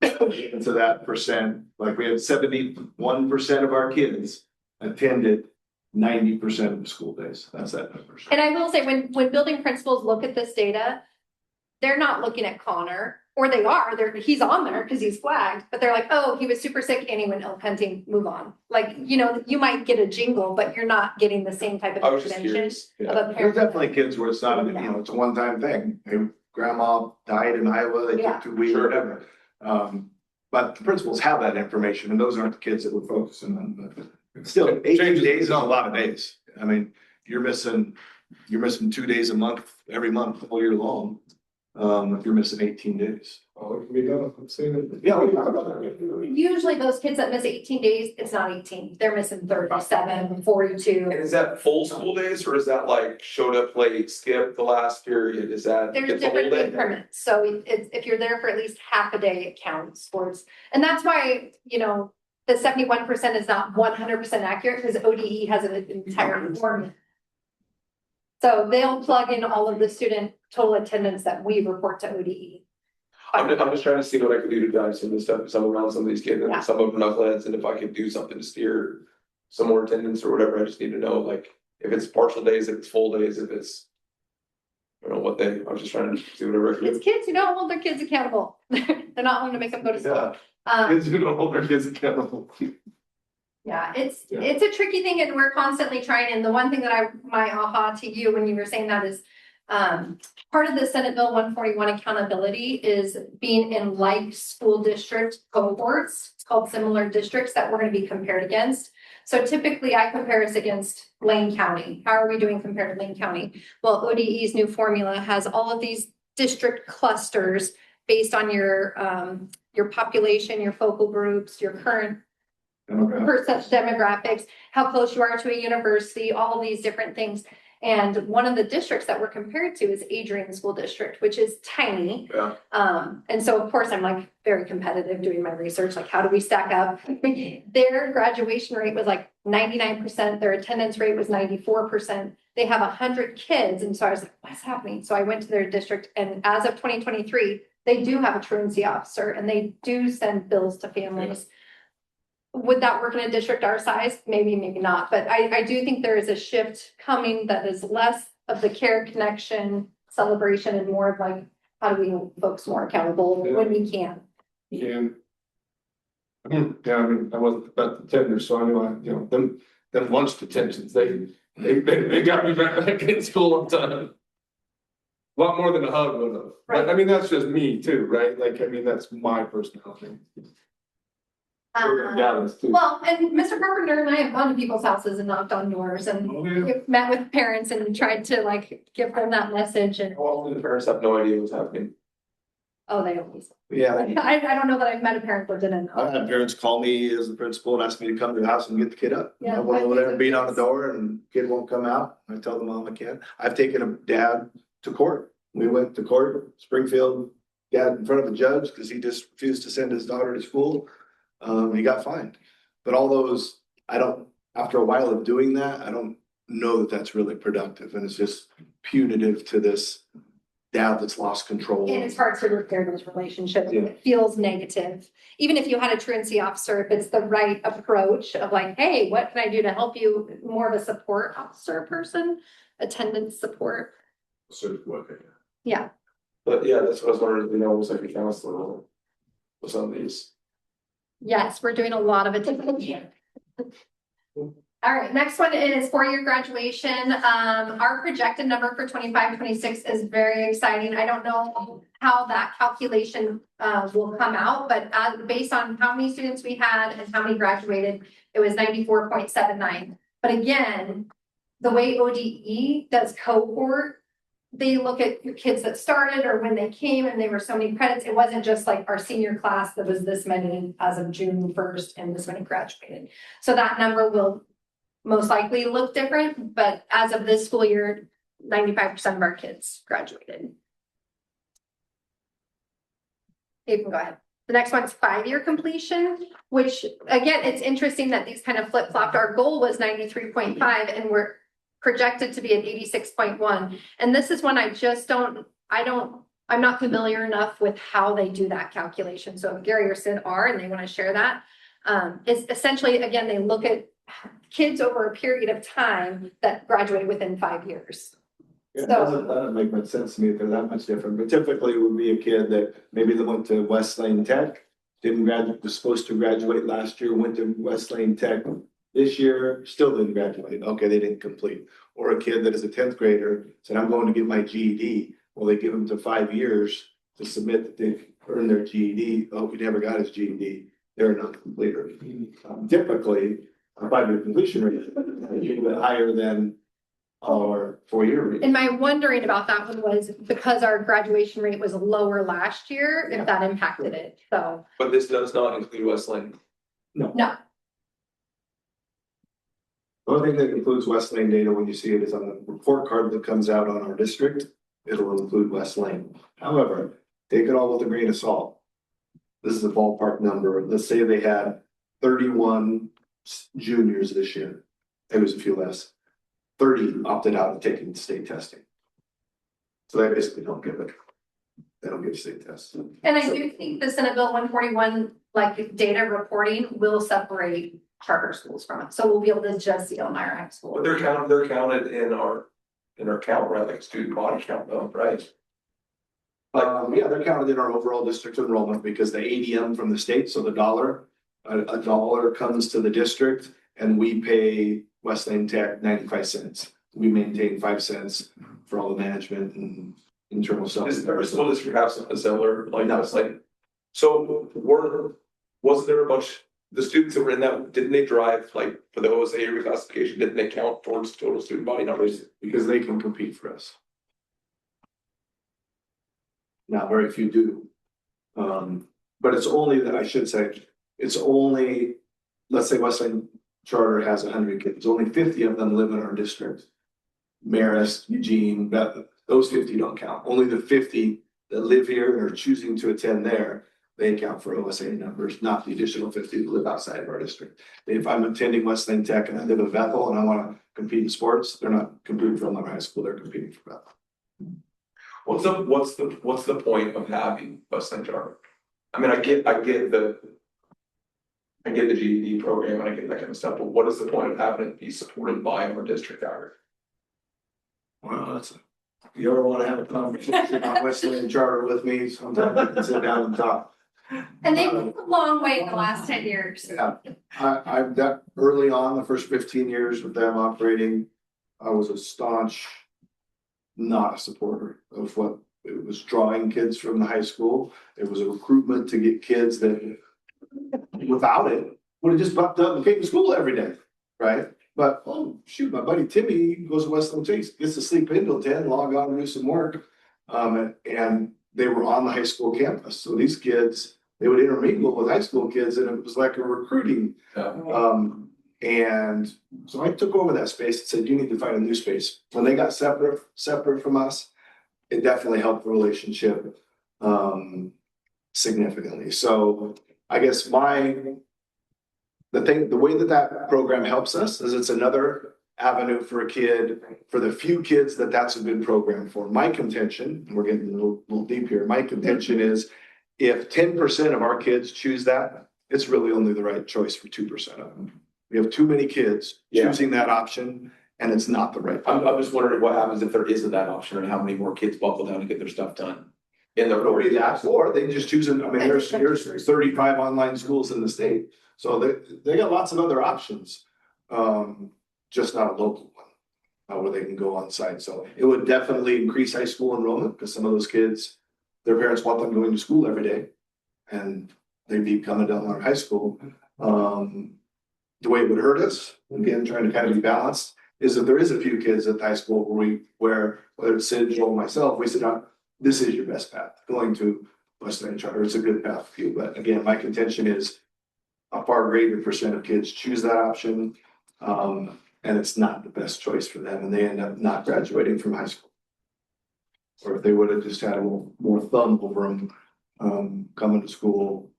Into that percent, like we had 71% of our kids attended 90% of the school days, that's that number. And I will say, when building principals look at this data, they're not looking at Connor, or they are, he's on there because he's flagged, but they're like, oh, he was super sick and he went elk hunting, move on. Like, you might get a jingle, but you're not getting the same type I of was just intervention curious. of a There's parent. definitely kids where it's not, it's a one-time thing. Hey, grandma died in Iowa, they Yeah. took 2 weeks, Sure. whatever. But the principals have that information, and those aren't the kids that we're focusing on, but still, 18 days is a lot of days. I mean, you're missing 2 days a month, every month, all year long. If you're missing 18 days. Oh, it can be done. I'm saying it. Yeah, we talk about that. Usually those kids that miss 18 days, it's not 18, they're missing 37, 42. And is that full school days or is that like showed up late, skipped the last period? Is that? There's it's a whole different day? increments, so if you're there for at least half a day, it counts towards, and that's why, the 71% is not 100% accurate, because ODE has an entire formula. So they'll plug in all of the student total attendance that we report to ODE. I'm just trying to see what I could do to guide some of this stuff, some around some of these kids, Yeah. and some of them knuckleheads, and if I could do something to steer some more attendance or whatever, I just need to know, like, if it's partial days, if it's full days, if it's. I don't know I was just trying to see whatever I could It's do. kids who don't hold their kids accountable. They're not willing to make them go to school. Kids who don't hold their kids accountable. Yeah, it's a tricky thing, and we're constantly trying, and the one thing that my aha to you when you were saying that is, part of the Senate Bill 141 accountability is being in like school district cohorts. It's called similar districts that we're going to be compared against. So typically I compare us against Lane County. How are we doing compared to Lane County? Well, ODE's new formula has all of these district clusters based on your population, your focal groups, your current demographics, how close you are to a university, all of these different things. And one of the districts that we're compared to is Adrian School District, which is tiny. Yeah. And so of course I'm like very competitive doing my research, like how do we stack up? Their graduation rate was like 99%, their attendance rate was 94%. They have 100 kids. And so I was like, what's happening? So I went to their district, and as of 2023, they do have a truancy officer and they do send bills to families. Would that work in a district our size? Maybe, maybe not. But I do think there is a shift coming that is less of the care connection celebration and more of like, how do we hold folks more accountable when we can? Yeah, I mean, I wasn't about the tender, so I knew them lunch detentions, they got me back in school on time. A lot more than a hug would have. Right. But I mean, that's just me too, right? Like, I mean, that's my personality. Dallas too. Well, and Mr. Carpenter and I have gone to people's houses and knocked on doors and met with parents and tried to like give them that message. And Well, the parents have no idea what's happening. Oh, they always. Yeah, I don't know that I've met a parent that didn't. I've had parents call me as a principal and ask me to come to the house and get the kid up. Yeah, I went over there and beat on the yes. door and kid won't come out. I tell the mom I can't. I've taken a dad to court. We went to court, Springfield, dad in front of a judge because he just refused to send his daughter to school. He got fined. But all those, after a while of doing that, I don't know that that's really productive, and it's just punitive to this dad that's lost control. And it's hard to repair those relationships. Yeah. It feels negative. Even if you had a truancy officer, if it's the right approach of like, hey, what can I do to help you? More of a support officer person, attendance support. Yeah. But yeah, that's what I was wondering, you know, was like a counselor with some of these. Yes, we're doing a lot of attendance. All right, next one is four-year graduation. Our projected number for 25-26 is very exciting. I don't know how that calculation will come out, but based on how many students we had and how many graduated, it was 94.79. But again, the way ODE does cohort, they look at your kids that started or when they came and they were so many credits. It wasn't just like our senior class that was this many as of June 1st and this many graduated. So that number will most likely look different, but as of this school year, 95% of our kids graduated. You can go ahead. The next one's 5-year completion, which again, it's interesting that these kind of flip-flopped. Our goal was 93.5 and we're projected to be at 86.1. And this is one I'm not familiar enough with how they do that calculation. So if Gary or Sid are, and they want to share that, it's essentially, again, they look at kids over a period of time that graduate within 5 years. Yeah, So- that doesn't make much sense to me if they're that much different, but typically it would be a kid that maybe they went to West Lane Tech, didn't graduate, was supposed to graduate last year, went to West Lane Tech this year, still didn't graduate. Okay, they didn't complete. Or a kid that is a 10th grader said, I'm going to get my GED. Well, they give them to 5 years to submit that they've earned their GED. Oh, he never got his GED. They're a non-completer. Typically, a 5-year completion rate is a little bit higher than our 4-year rate. And my wondering about that one was because our graduation rate was lower last year, if that impacted it. So But this does not include West Lane. no, The only thing that includes West Lane data when you see it is on the report card that comes out on our district. It'll include West Lane. However, take it all with a grain of salt. This is a ballpark number. Let's say they had 31 juniors this year. It was a few less. 30 opted out of taking state testing. So they basically don't give it. They don't give state tests. and I do think the Senate Bill 141, like data reporting, will separate charter schools from it. So we'll be able to just see Elmira High School. But they're counted in our count, right? Like student body count though, right? Yeah, they're counted in our overall district enrollment because the ADM from the state, so the dollar, a dollar comes to the district and we pay West Lane Tech 95 cents. We maintain 5 cents for all the management and internal stuff. Does every school district have a similar, like, No. West Lane? So wasn't there a bunch, the students that were in that, didn't they drive, like, for the OSA reclassification, didn't they count towards total student body numbers? Because they can compete for us. Now, very few do. But it's only that, I should say, it's only, let's say West Lane Charter has 100 kids, only 50 of them live in our district. Marist, Eugene, those 50 don't count. Only the 50 that live here and are choosing to attend there, they count for OSA numbers, not the additional 50 that live outside of our district. If I'm attending West Lane Tech and I live in Bethel and I want to compete in sports, they're not competing for Elmira High School, they're competing for Bethel. What's the point of having West Lane Charter? I mean, I get the GED program and I get that kind of stuff, but what is the point of having it be supported by our district hour? Well, if you ever want to have a conversation about West Lane Charter with me, sometime we can sit down and talk. And they've come a long way in the last 10 years. Yeah, I've got early on, the first 15 years of them operating, I was a staunch, not a supporter of what it was, drawing kids from the high school. It was a recruitment to get kids that without it would have just bucked up and came to school every day, right? But oh shoot, my buddy Timmy goes to West Lane Chase, gets to sleep in till 10, log on and do some work. And they were on the high school campus. So these kids, they would intermingle with high school kids and it was like a recruiting. And so I took over that space and said, you need to find a new space. When they got separate from us, it definitely helped the relationship significantly. So I guess the way that program helps us is it's another avenue for a kid, for the few kids that's a good program for. My contention, and we're getting a little deep here, my contention is if 10% of our kids choose that, it's really only the right choice for 2% of them. We have too many kids choosing that option and it's not the right. I'm just wondering what happens if there isn't that option and how many more kids buckle down and get their stuff done. In the Nobody that, or they just choose, there's 35 online schools in the state. So they got lots of other options, just not a local one, where they can go on site. So it would definitely increase high school enrollment because some of those kids, their parents want them going to school every day and they'd be coming down our high school. The way it would hurt us, again, trying to kind of be balanced, is that there is a few kids at the high school where whether it's Sid, Joel, myself, we said, this is your best path. Going to Western Charter, it's a good path for you. But again, my contention is a far greater percent of kids choose that option. And it's not the best choice for them and they end up not graduating from high school. Or if they would have just had a little more thumb over them, coming to school,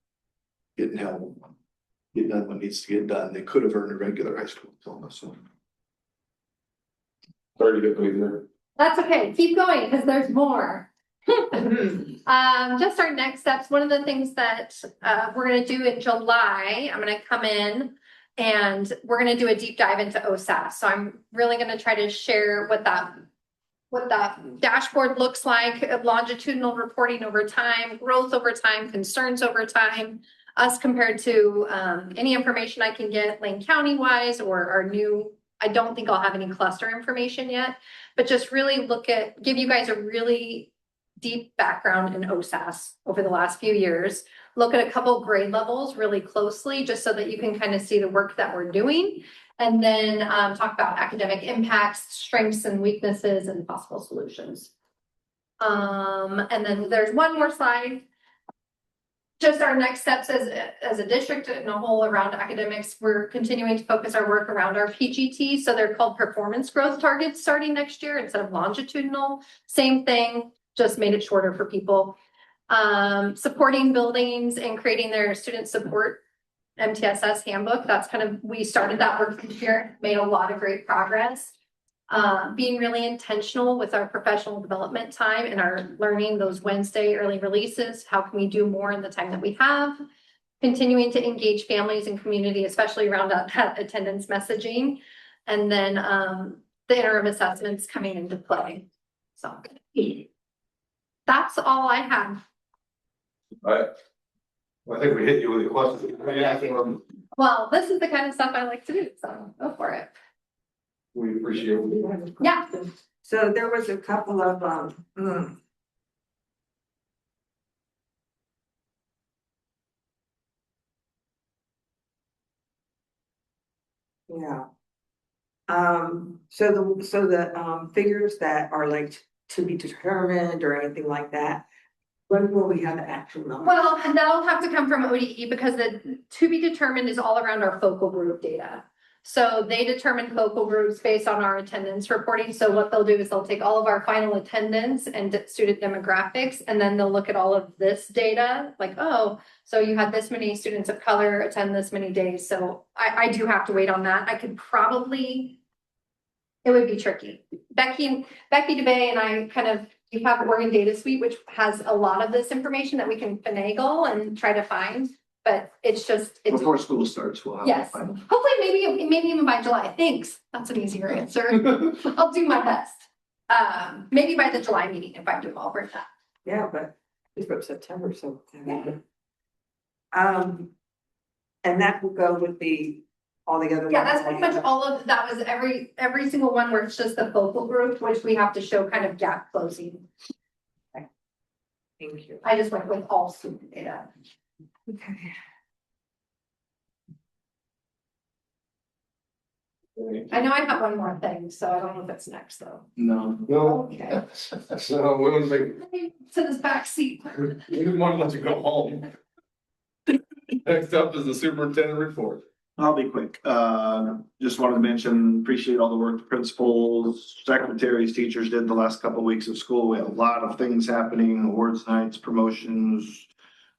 getting help, get done what needs to get done, they could have earned a regular high school diploma. So Sorry to get moved there. That's okay, keep going, because there's more. Just our next steps, one of the things that we're gonna do in July, I'm gonna come in and we're gonna do a deep dive into OSAS. So I'm really gonna try to share what that dashboard looks like, longitudinal reporting over time, growth over time, concerns over time, us compared to any information I can get Lane County wise or our new, I don't think I'll have any cluster information yet, but just really give you guys a really deep background in OSAS over the last few years. Look at a couple grade levels really closely, just so that you can kind of see the work that we're doing. And then talk about academic impacts, strengths and weaknesses, and possible solutions. And then there's one more slide. Just our next steps as a district and a whole around academics, we're continuing to focus our work around our PGT. So they're called performance growth targets starting next year instead of longitudinal. Same thing, just made it shorter for people. Supporting buildings and creating their student support MTSS handbook. That's we started that work this year, made a lot of great progress. Being really intentional with our professional development time and our learning those Wednesday early releases. How can we do more in the time that we have? Continuing to engage families and community, especially around that attendance messaging. And then the interim assessments coming into play. So that's all I have. All right. Well, I think we hit you with your question. Well, this is the kind of stuff I like to do, so go for it. We appreciate it. Yeah. So there was a couple of, yeah. So the figures that are like to be determined or anything like that, when will we have the actual number? Well, that'll have to come from ODE because the to be determined is all around our focal group data. So they determine focal groups based on our attendance reporting. So what they'll do is they'll take all of our final attendance and student demographics, and then they'll look at all of this data like, oh, so you had this many students of color attend this many days. So I do have to wait on that. I could probably, it would be tricky. Becky DeBay and I we have Oregon Data Suite, which has a lot of this information that we can finagle and try to find. But it's before school starts, we'll have. Yes, hopefully maybe even by July. Thanks. That's an easier answer. I'll do my best. Maybe by the July meeting if I do, I'll bring that. Yeah, but it's from September, so. And that will go with all the other. Yeah, that's pretty much all of that was every single one where it's just the focal group, which we have to show kind of gap closing. Okay. Thank you. I just went with all student data. Okay. I know I have one more thing, so I don't know if it's next though. No. No. Okay. So we want to make, To this back seat. we didn't want to let you go home. Next up is the superintendent report. I'll be quick. Just wanted to mention, appreciate all the work the principals, secretaries, teachers did the last couple of weeks of school. We had a lot of things happening, awards nights, promotions,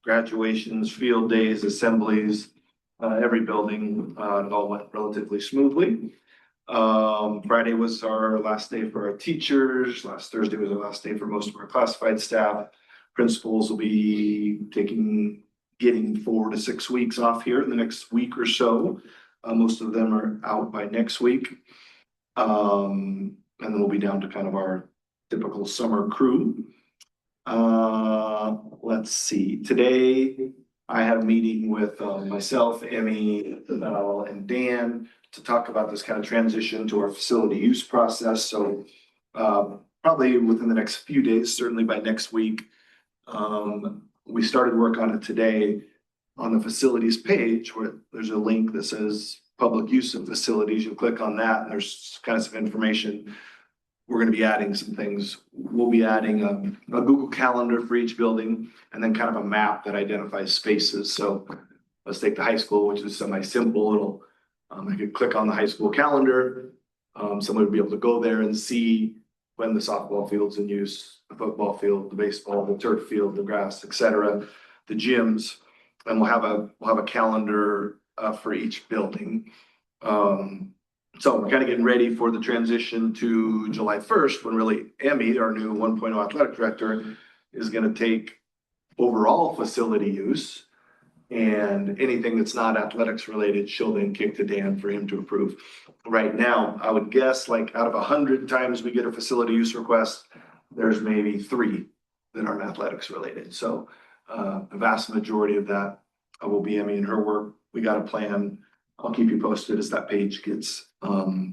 graduations, field days, assemblies, every building, it all went relatively smoothly. Friday was our last day for our teachers. Last Thursday was our last day for most of our classified staff. Principals will be getting 4 to 6 weeks off here in the next week or so. Most of them are out by next week. And then we'll be down to kind of our typical summer crew. Let's see, today I had a meeting with myself, Emmy, and Dan to talk about this kind of transition to our facility use process. So probably within the next few days, certainly by next week. We started work on it today on the facilities page where there's a link that says public use of facilities. You'll click on that and there's kind of some information. We're going to be adding some things. We'll be adding a Google Calendar for each building and then kind of a map that identifies spaces. So let's take the high school, which is semi-simple. It'll, I could click on the high school calendar. Someone would be able to go there and see when the softball field's in use, the football field, the baseball, the turf field, the grass, etc., the gyms, and we'll have a calendar for each building. So we're kind of getting ready for the transition to July 1st, when really Emmy, our new 1.0 athletic director, is going to take overall facility use, and anything that's not athletics related, she'll then kick to Dan for him to approve. Right now, I would guess like out of 100 times we get a facility use request, there's maybe 3 that aren't athletics related. So the vast majority of that will be Emmy and her work. We got a plan. I'll keep you posted as that page gets updated.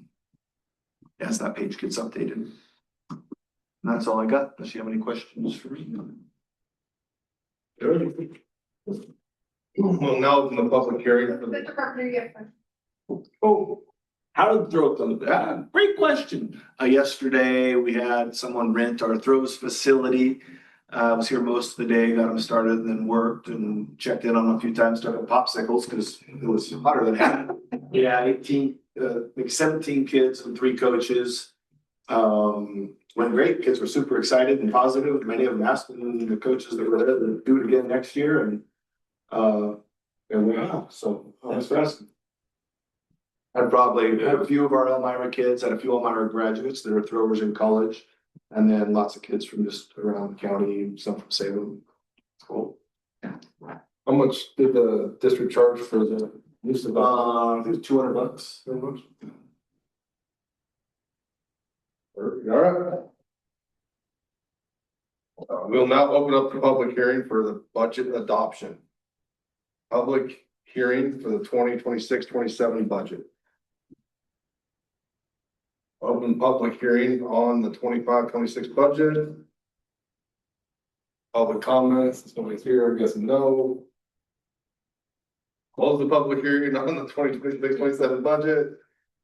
And that's all I got. Does you have any questions for me? We'll now open the public hearing for the Mr. Carpenter, you have one. Oh, how did throw come to that? Great question. Yesterday, we had someone rent our throws facility. I was here most of the day, got them started, and then worked and checked in on them a few times, took them popsicles because it was hotter than hell. Yeah, 17 kids and 3 coaches. Went great. Kids were super excited and positive. Many of them asking the coaches that were there to do it again next year, and we are. So thanks for asking. I'd probably had a few of our Elmira kids, had a few Elmira graduates that are throwers in college, and then lots of kids from just around the county, some from Salem. Cool. How much did the district charge for the use of? I think it's $200. All right. We'll now open up the public hearing for the budget adoption. Public hearing for the 2026-27 budget. Open public hearing on the 25-26 budget. Public comments, nobody's here, I guess no. Close the public hearing on the 2026-27 budget.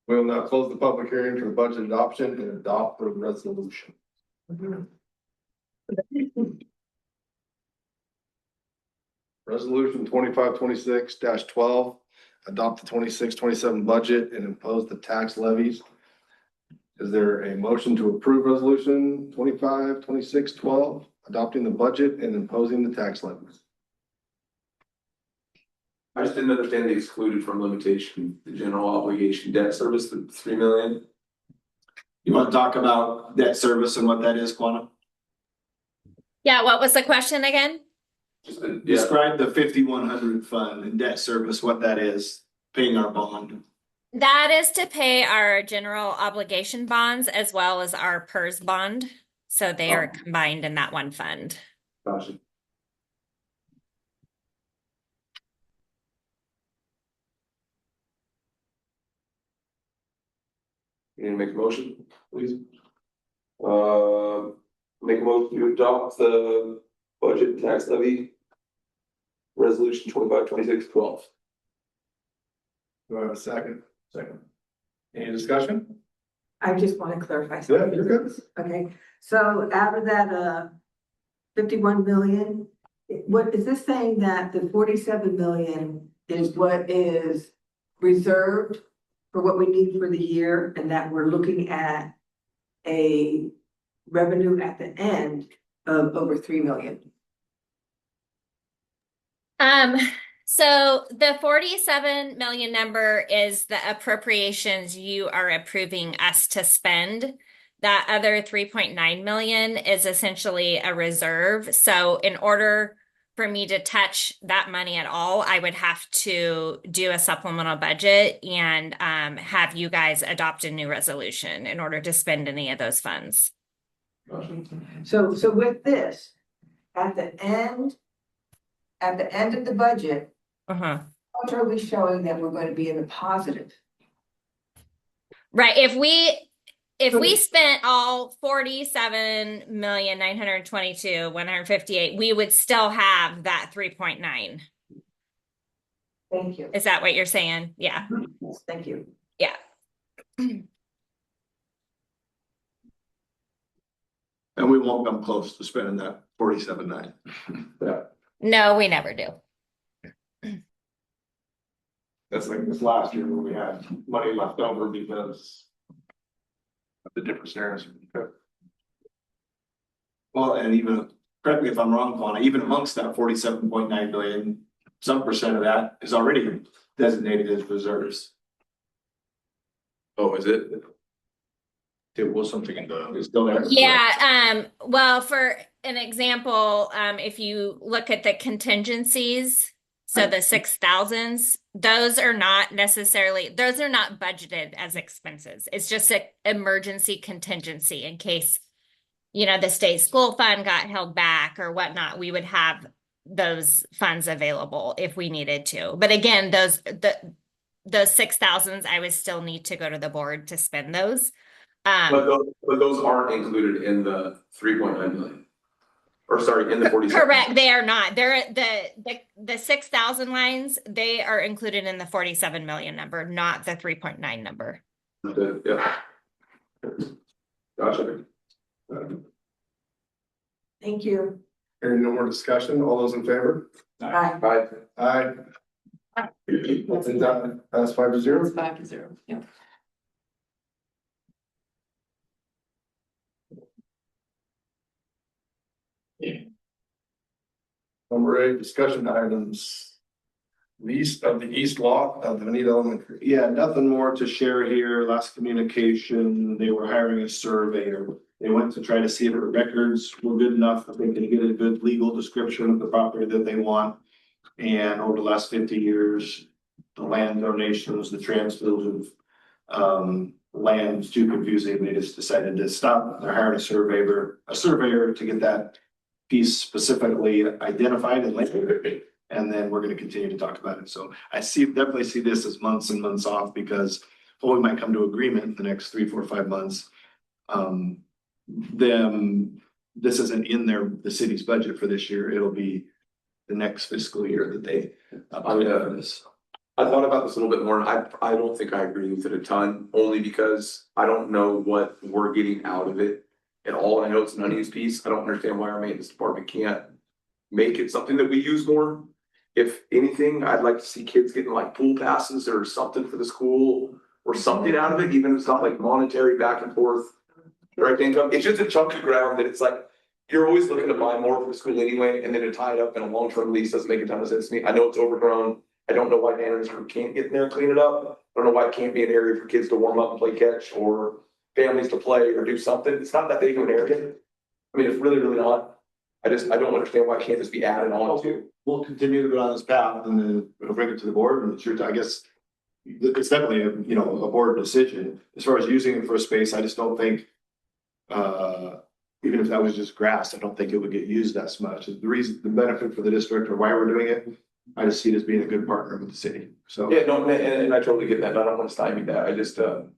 We will now close the public hearing for the budget adoption and adopt the resolution. Resolution 2526-12, adopt the 26-27 budget and impose the tax levies. Is there a motion to approve resolution 2526-12, adopting the budget and imposing the tax levies? I just didn't understand the excluded from limitation, the general obligation debt service, the 3 million. You want to talk about debt service and what that is, Quanah? Yeah, what was the question again? Just the, Describe the 5100 fund and debt service, what that is, paying our bond. That is to pay our general obligation bonds as well as our PERS bond. So they are combined in that one fund. Gotcha. You need to make a motion, please? Make a motion to adopt the budget and tax levy. Resolution 2526-12. Do I have a second? Second. Any discussion? I just want to clarify Yeah, something. you're good. Okay, so out of that, 51 million, what is this saying that the 47 million is what is reserved for what we need for the year, and that we're looking at a revenue at the end of over 3 million? So the 47 million number is the appropriations you are approving us to spend. That other 3.9 million is essentially a reserve. So in order for me to touch that money at all, I would have to do a supplemental budget and have you guys adopt a new resolution in order to spend any of those funds. So with this, at the end of the budget, Uh-huh. what are we showing that we're going to be in the positive? Right. If we spent all 47,922,158, we would still have that 3.9. Thank you. Is that what you're saying? Yeah. Yes, thank you. Yeah. And we won't come close to spending that 47.9. Yeah. No, we never do. That's like this last year when we had money left over because of the different scenarios. Well, and even, correct me if I'm wrong, Paula, even amongst that 47.9 million, some percent of that is already designated as reserves. Oh, is it? There was something in the. It's still there. Yeah. Well, for an example, if you look at the contingencies, so the 6,000s, those are not budgeted as expenses. It's just an emergency contingency in case, the state school fund got held back or whatnot. We would have those funds available if we needed to. But again, those 6,000s, I would still need to go to the board to spend those. But those aren't included in the 3.9 million. Or sorry, in the 47. Correct, they are not. They're the 6,000 lines, they are included in the 47 million number, not the 3.9 number. Yeah. Gotcha. Thank you. Hearing no more discussion, all those in favor? Bye. Bye. Aye. And that pass 5-0. 5-0, yeah. Number 8, discussion items. Lease of the east lot of Vanita Elementary. Yeah, nothing more to share here. Last communication, they were hiring a surveyor. They went to try to see if the records were good enough, that they can get a good legal description of the property that they want. And over the last 50 years, the land donations, the transfers of land was too confusing. They just decided to stop. They're hiring a surveyor to get that piece specifically identified and labeled. And then we're going to continue to talk about it. So I definitely see this as months and months off, because we might come to agreement in the next 3, 4, 5 months. This isn't in the city's budget for this year. It'll be the next fiscal year that they for this. I thought about this a little bit more, and I don't think I agree with it a ton, only because I don't know what we're getting out of it at all. I know it's an unused piece. I don't understand why our maintenance department can't make it something that we use more. If anything, I'd like to see kids getting like pool passes or something for the school or something out of it, even if it's not like monetary back and forth direct income. It's just a chunk of ground that it's like, you're always looking to buy more for the school anyway, and then to tie it up in a long-term lease doesn't make a ton of sense to me. I know it's overgrown. I don't know why managers can't get in there and clean it up. I don't know why it can't be an area for kids to warm up and play catch, or families to play or do something. It's not that big of an area. I mean, it's really, really not. I don't understand why it can't just be added on to. We'll continue to go down this path, and then we'll bring it to the board, and sure, I guess it's definitely a board decision. As far as using it for a space, I just don't think, even if that was just grass, I don't think it would get used as much. The benefit for the district or why we're doing it, I just see it as being a good partner with the city. So Yeah, no, and I totally get that. I don't want to stymie that. I just, but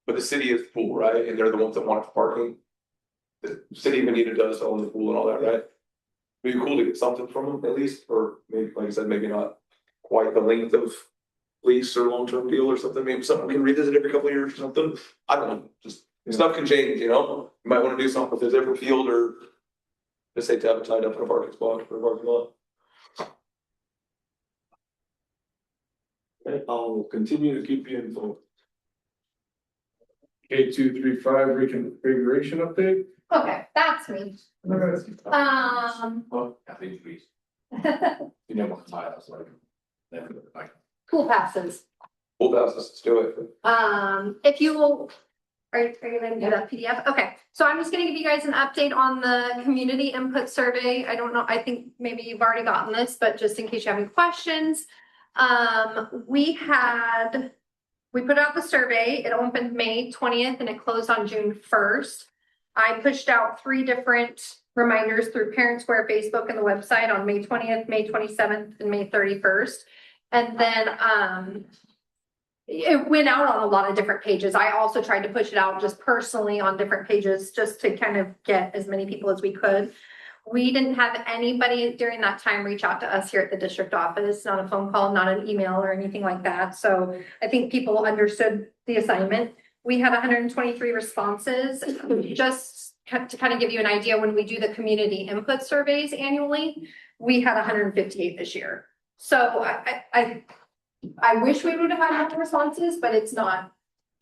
the city is the pool, right? And they're the ones that want it for parking. The city of Vanita does own the pool and all that, right? It'd be cool to get something from them at least, or maybe, like I said, maybe not quite the length of lease or long-term deal or something, maybe something we can revisit every couple of years or something. I don't know, just stuff can change, you know, you might wanna do something with a different field or just hate to have it tied up in a parking spot or a parking lot. Okay, I'll continue to keep you informed. K235 reconfiguration update. Okay, that's me. Well, I think we, you know, what I was like. Pool passes. Hold us, let's do it. If you will, are you gonna do that PDF? Okay, so I'm just gonna give you guys an update on the community input survey. I don't know, I think maybe you've already gotten this, but just in case you have any questions. We put out the survey, it opened May 20th and it closed on June 1st. I pushed out 3 different reminders through Parent Square, Facebook, and the website on May 20th, May 27th, and May 31st. And then it went out on a lot of different pages. I also tried to push it out just personally on different pages just to kind of get as many people as we could. We didn't have anybody during that time reach out to us here at the district office, not a phone call, not an email or anything like that. So I think people understood the assignment. We had 123 responses. Just to kind of give you an idea, when we do the community input surveys annually, we had 158 this year. So I wish we would have had more responses, but it's not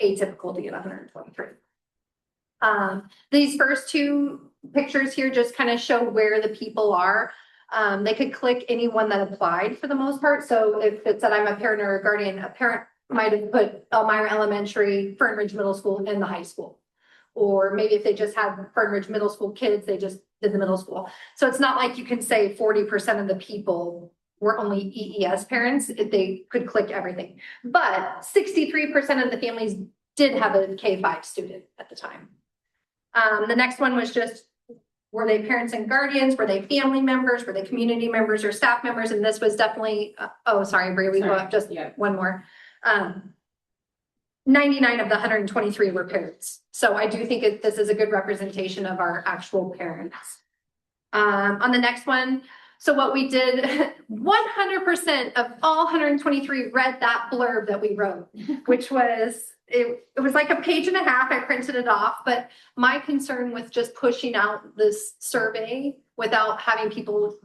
atypical to get 123. These first 2 pictures here just kind of show where the people are. They could click anyone that applied for the most part. So if it said I'm a parent or a guardian, a parent might have put Elmira Elementary, Fern Ridge Middle School, and the high school. Or maybe if they just had Fern Ridge Middle School kids, they just did the middle school. So it's not like you can say 40% of the people were only EES parents. They could click everything. But 63% of the families did have a K-5 student at the time. The next one was just, were they parents and guardians? Were they family members? Were they community members or staff members? And this was definitely, oh, sorry, Bree, we go up just one more. 99 of the 123 were parents. So I do think this is a good representation of our actual parents. On the next one, so what we did, 100% of all 123 read that blurb that we wrote, which was, it was like a page and a half. I printed it off, but my concern with just pushing out this survey without having people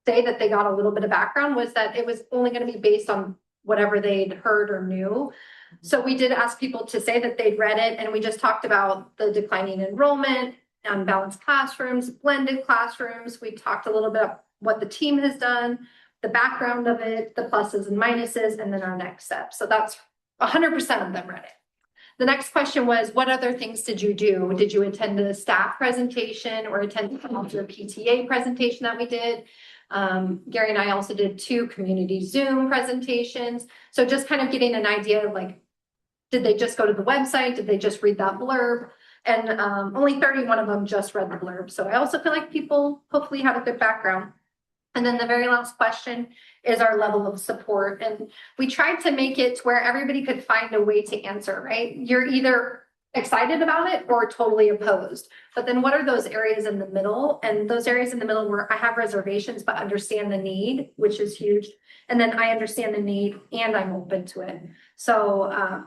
say that they got a little bit of background was that it was only going to be based on whatever they'd heard or knew. So we did ask people to say that they'd read it, and we just talked about the declining enrollment, unbalanced classrooms, blended classrooms. We talked a little bit about what the team has done, the background of it, the pluses and minuses, and then our next step. So that's 100% of them read it. The next question was, what other things did you do? Did you attend a staff presentation or attend the PTA presentation that we did? Gary and I also did 2 community Zoom presentations. So just kind of getting an idea of like, did they just go to the website? Did they just read that blurb? And only 31 of them just read the blurb. So I also feel like people hopefully had a good background. And then the very last question is our level of support. And we tried to make it to where everybody could find a way to answer, right? You're either excited about it or totally opposed. But then what are those areas in the middle? And those areas in the middle where I have reservations, but understand the need, which is huge. And then I understand the need and I'm open to it. So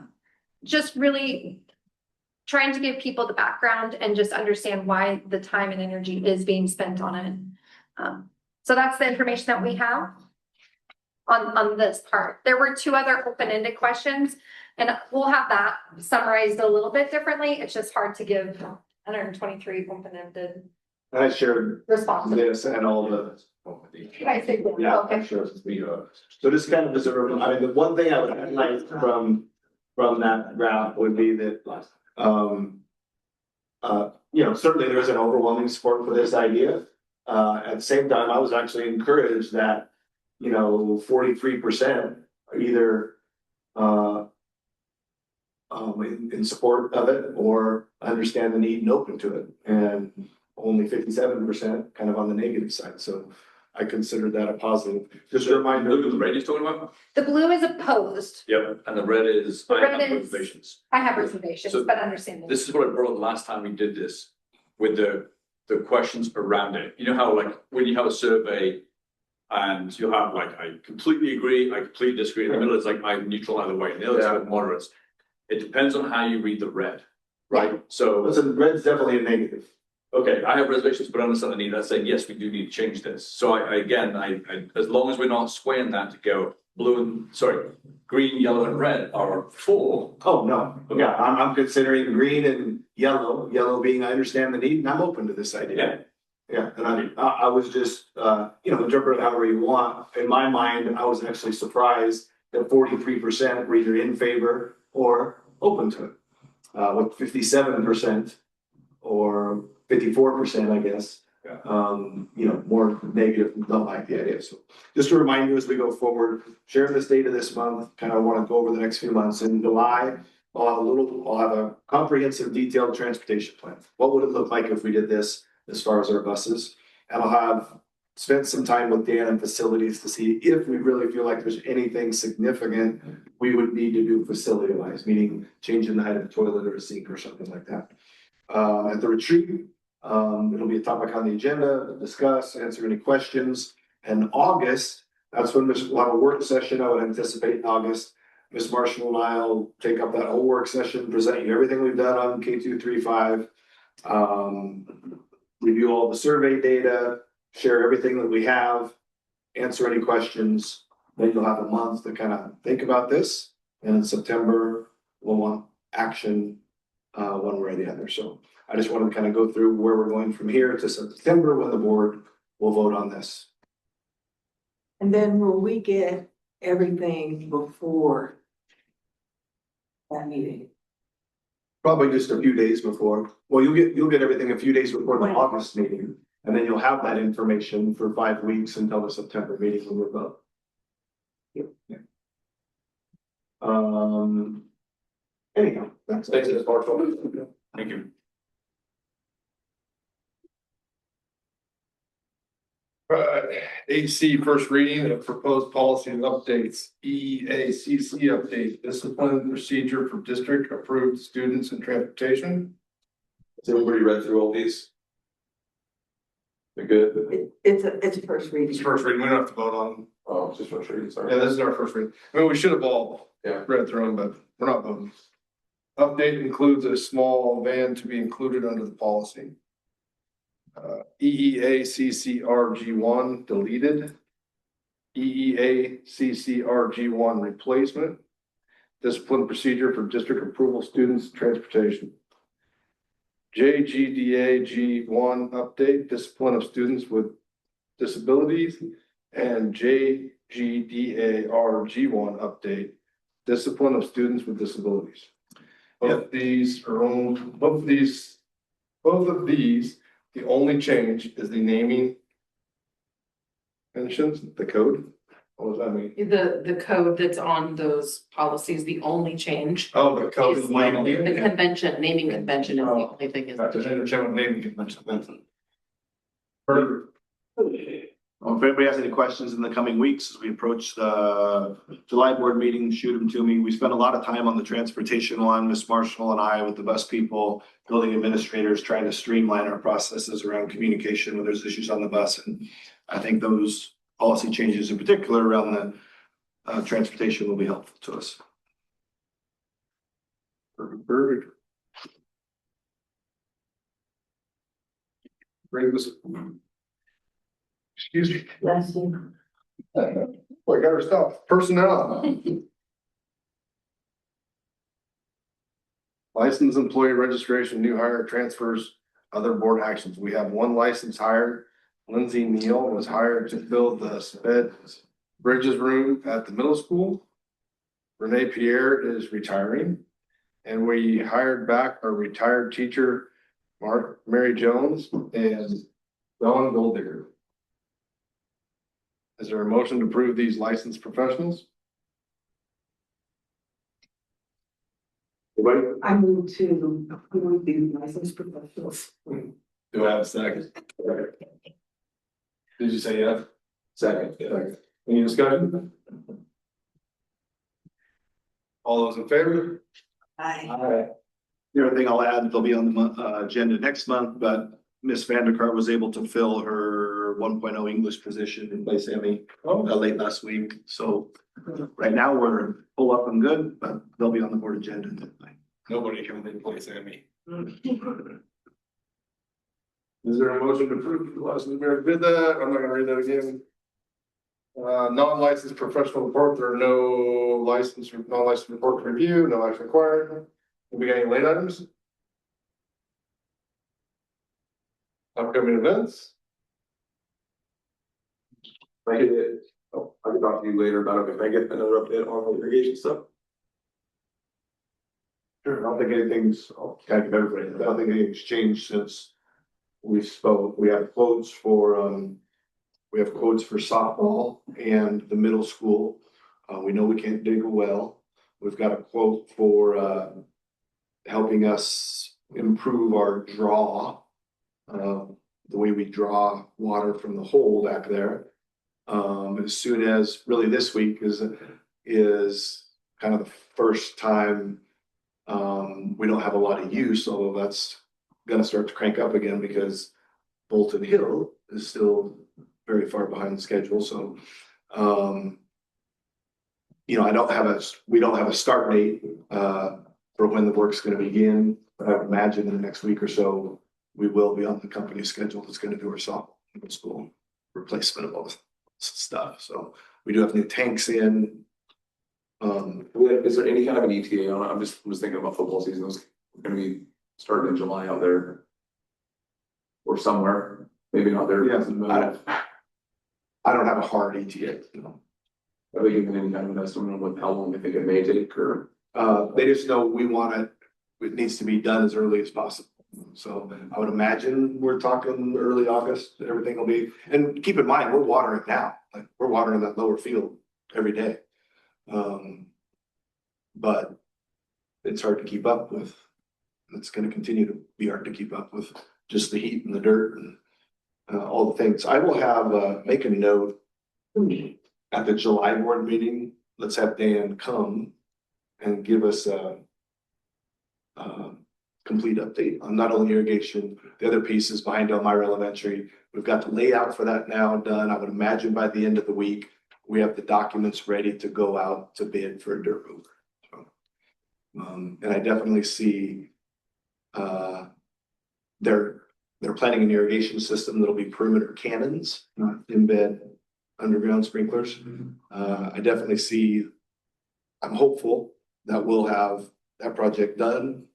just really trying to give people the background and just understand why the time and energy is being spent on it. So that's the information that we have on this part. There were 2 other open-ended questions, and we'll have that summarized a little bit differently. It's just hard to give 123 open-ended And I shared responses. this and all the. You guys did, Yeah, okay. I'm sure it's me. So just kind of as a, I mean, the one thing I would highlight from that graph would be that, you know, certainly there's an overwhelming support for this idea. At the same time, I was actually encouraged that, you know, 43% are either in support of it or understand the need and open to it, and only 57% kind of on the negative side. So I consider that a positive. Just a reminder. Blue is the red you're talking about? The blue is opposed. Yep, and the red is, The I red have is- reservations. I have reservations, So but understand. This is what I brought up last time we did this, with the questions around it. You know how like, when you have a survey, And you have like, I completely agree, I completely disagree. In the middle, it's like I'm neutral either way. And the other Yeah. side, moderates. It depends on how you read the red, right? So, Listen, red's definitely a negative. okay, I have reservations, but I understand the need. I'm saying, yes, we do need to change this. So I as long as we're not swaying that to go green, yellow and red are 4. Oh, no, yeah, I'm considering green and yellow being, I understand the need, and I'm open to this idea. Yeah. Yeah, and I was just, interpret it however you want. In my mind, I was actually surprised that 43% were either in favor or open to it. With 57% or 54%, I guess. Yeah. More negative, don't like the idea. So just a reminder as we go forward, sharing this data this month, kind of want to go over the next few months. In July, I'll have a comprehensive detailed transportation plan. What would it look like if we did this as far as our buses? And I'll have spent some time with Dan and facilities to see if we really feel like there's anything significant we would need to do facility wise, meaning changing the height of a toilet or a sink or something like that. At the retreat, it'll be a topic on the agenda, discuss, answer any questions. And August, that's when we'll have a work session. I would anticipate in August. Ms. Marshall and I will take up that whole work session, present you everything we've done on K235, review all the survey data, share everything that we have, answer any questions. Then you'll have a month to kind of think about this. And in September, we'll want action one way or the other. So I just wanted to kind of go through where we're going from here to September when the board will vote on this. And then will we get everything before that meeting? Probably just a few days before. Well, you'll get everything a few days before the August meeting. And then you'll have that information for 5 weeks until the September meeting when we vote. Yeah. Anyhow, that's Thanks, Ms. Marshall. Thank you. AC first reading of proposed policy and updates, EACC update, discipline procedure for district approved students in transportation. Has everybody read through all these? They're good. It's a first reading. It's first reading, we don't have to vote on. Oh, it's just first reading, sorry. Yeah, this is our first reading. I mean, we should have all Yeah. read through them, but we're not voting. Update includes a small van to be included under the policy. EEACCRG1 deleted. EEACCRG1 replacement. Discipline procedure for district approval students transportation. JGDAG1 update, discipline of students with disabilities, and JGDARG1 update, discipline of students with disabilities. Both of these, the only change is the naming mentions, the code. What does that mean? The code that's on those policies, the only change. Oh, the code is The naming. convention, naming convention is the only thing. That's an interchangeable naming convention. Perfect. Well, if anybody has any questions in the coming weeks as we approach the July board meeting, shoot them to me. We spent a lot of time on the transportation one, Ms. Marshall and I with the bus people, building administrators, trying to streamline our processes around communication when there's issues on the bus. And I think those policy changes in particular around the transportation will be helpful to us. Perfect. Bring this. Excuse me. Bless you. Oh, I got her stuff. Personnel. Licensed employee registration, new hire transfers, other board actions. We have one licensed hire. Lindsay Neal was hired to fill the sped bridges room at the middle school. Renee Pierre is retiring. And we hired back our retired teacher, Mary Jones and Dawn Goldigger. Is there a motion to approve these licensed professionals? I move to approve the licensed professionals. Do I have a second? Did you say yes? Second. Second. Any discussion? All those in favor? Aye. Aye. The other thing I'll add, they'll be on the agenda next month, but Miss Vanderkart was able to fill her 1.0 English position in place Emmy Oh, late last week. So right now we're full up and good, but they'll be on the board agenda. nobody can replace Amy. Is there a motion to approve the last numeric bid that? I'm not gonna read that again. Non-licensed professional report, there are no non-licensed report to review, no action required. Have we got any late items? Upcoming events? I can talk to you later about it if I get another update on the irrigation stuff. Sure, I don't think anything's, I'll kind of give everybody, I don't think anything's changed since we spoke. We have quotes for softball and the middle school. We know we can't dig a well. We've got a quote for helping us improve our draw. The way we draw water from the hole back there. As soon as really this week is kind of the first time we don't have a lot of use, although that's gonna start to crank up again because Bolton Hill is still very far behind schedule. So we don't have a start date for when the work's gonna begin, but I would imagine in the next week or so we will be on the company schedule that's gonna do our softball school replacement of all this stuff. So we do have new tanks in. Is there any kind of an ETA on it? I'm just thinking about football season. It's gonna be starting in July out there. Or somewhere, maybe not there. Yeah, I don't have a hard ETA, Are they giving any kind of an estimate on what, how long they think it may take or? They just know we want it needs to be done as early as possible. So I would imagine we're talking early August, everything will be, and keep in mind, we're watering now, like we're watering that lower field every day. But it's hard to keep up with. It's gonna continue to be hard to keep up with just the heat and the dirt and all the things. I will have make a note at the July board meeting. Let's have Dan come and give us a complete update on not only irrigation, the other pieces behind Elmira Elementary. We've got the layout for that now done. I would imagine by the end of the week, we have the documents ready to go out to bid for a dirt rover. So, and I definitely see they're planning an irrigation system that'll be perimeter cannons, not embed underground sprinklers. I definitely see, I'm hopeful that we'll have that project done.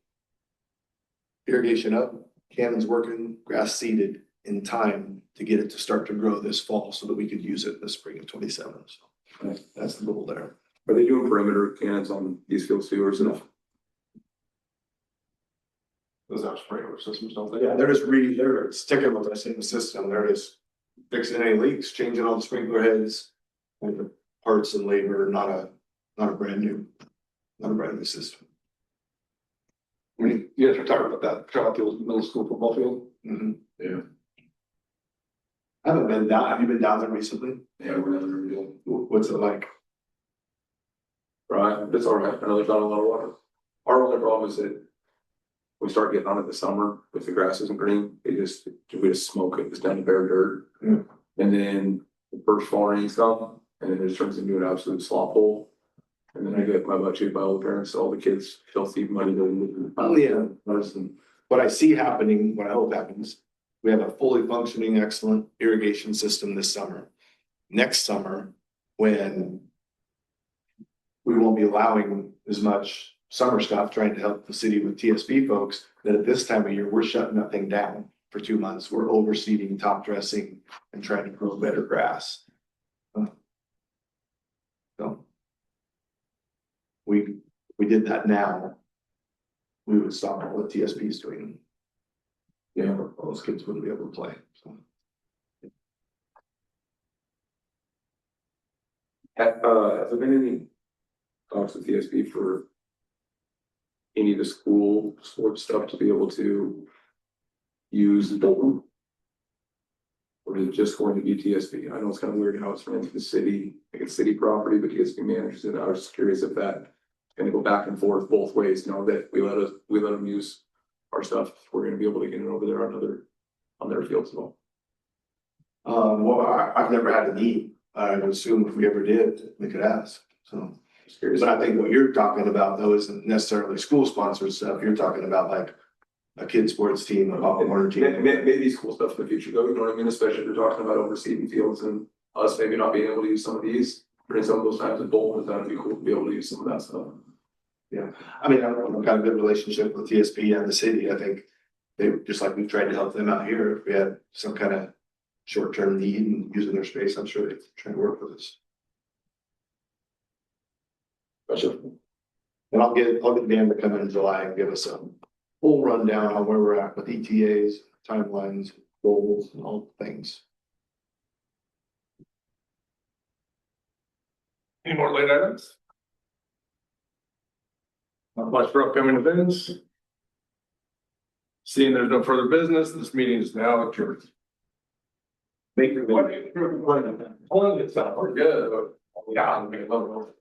Irrigation up, cannons working, grass seeded in time to get it to start to grow this fall so that we could use it in the spring of 27. So that's the goal there. Are they doing perimeter cannons on these fields too or stuff? Those are sprinkler systems, don't they? Yeah, they're sticking with the same system. They're just fixing any leaks, changing all the sprinkler heads, and the parts and labor, not a brand new system. When you guys were talking about that, Charlotte middle school football field. Yeah. I haven't been down. Have you been down there recently? Yeah, we're never gonna do What's it like? Right, it's all right. I know there's not a lot of water. Our only problem is that we start getting on it this summer, if the grass isn't green, we just smoke it, it's down to bare dirt. Yeah. And then the first fall rains come, and then it just turns into an absolute slop hole. And then I get my butt chewed by all the parents, all the kids filthy, muddy. What I see happening, what I hope happens, we have a fully functioning, excellent irrigation system this summer. Next summer, when we won't be allowing as much summer stuff, trying to help the city with TSP folks, that at this time of year, we're shutting that thing down for 2 months. We're overseeding, top dressing, and trying to grow better grass. So we did that now. We would stop all the TSPs doing. Yeah, all those kids wouldn't be able to play. So. Have there been any talks with TSP for any of the school sports stuff to be able to use the building? Or is it just going to be TSP? I know it's kind of weird how it's ran to the city, like it's city property, but TSP manages it. I was just curious if that gonna go back and forth both ways, that we let them use our stuff. We're gonna be able to get it over there on other on their fields as well. Well, I've never had a need. I would assume if we ever did, we could ask, so. Just curious. But I think what you're talking about though isn't necessarily school sponsored stuff. You're talking about like a kid sports team, a Pop Warner team. Maybe school stuff in the future though, you know what I mean, especially if you're talking about overseeing fields and us maybe not being able to use some of these. During some of those times in Bolton, that'd be cool to be able to use some of that stuff. Yeah, I mean, I've got a good relationship with TSP and the city. I think they, just like we've tried to help them out here, if we had some kind of short-term need and using their space, I'm sure they'd try to work with us. Gotcha. And I'll get Dan to come in July and give us a full rundown on where we're at with ETAs, timelines, goals, and all the things. Any more late items? Not much for upcoming events. Seeing there's no further business, this meeting is now adjourned. Make your. We're good. Yeah, I'm gonna love it.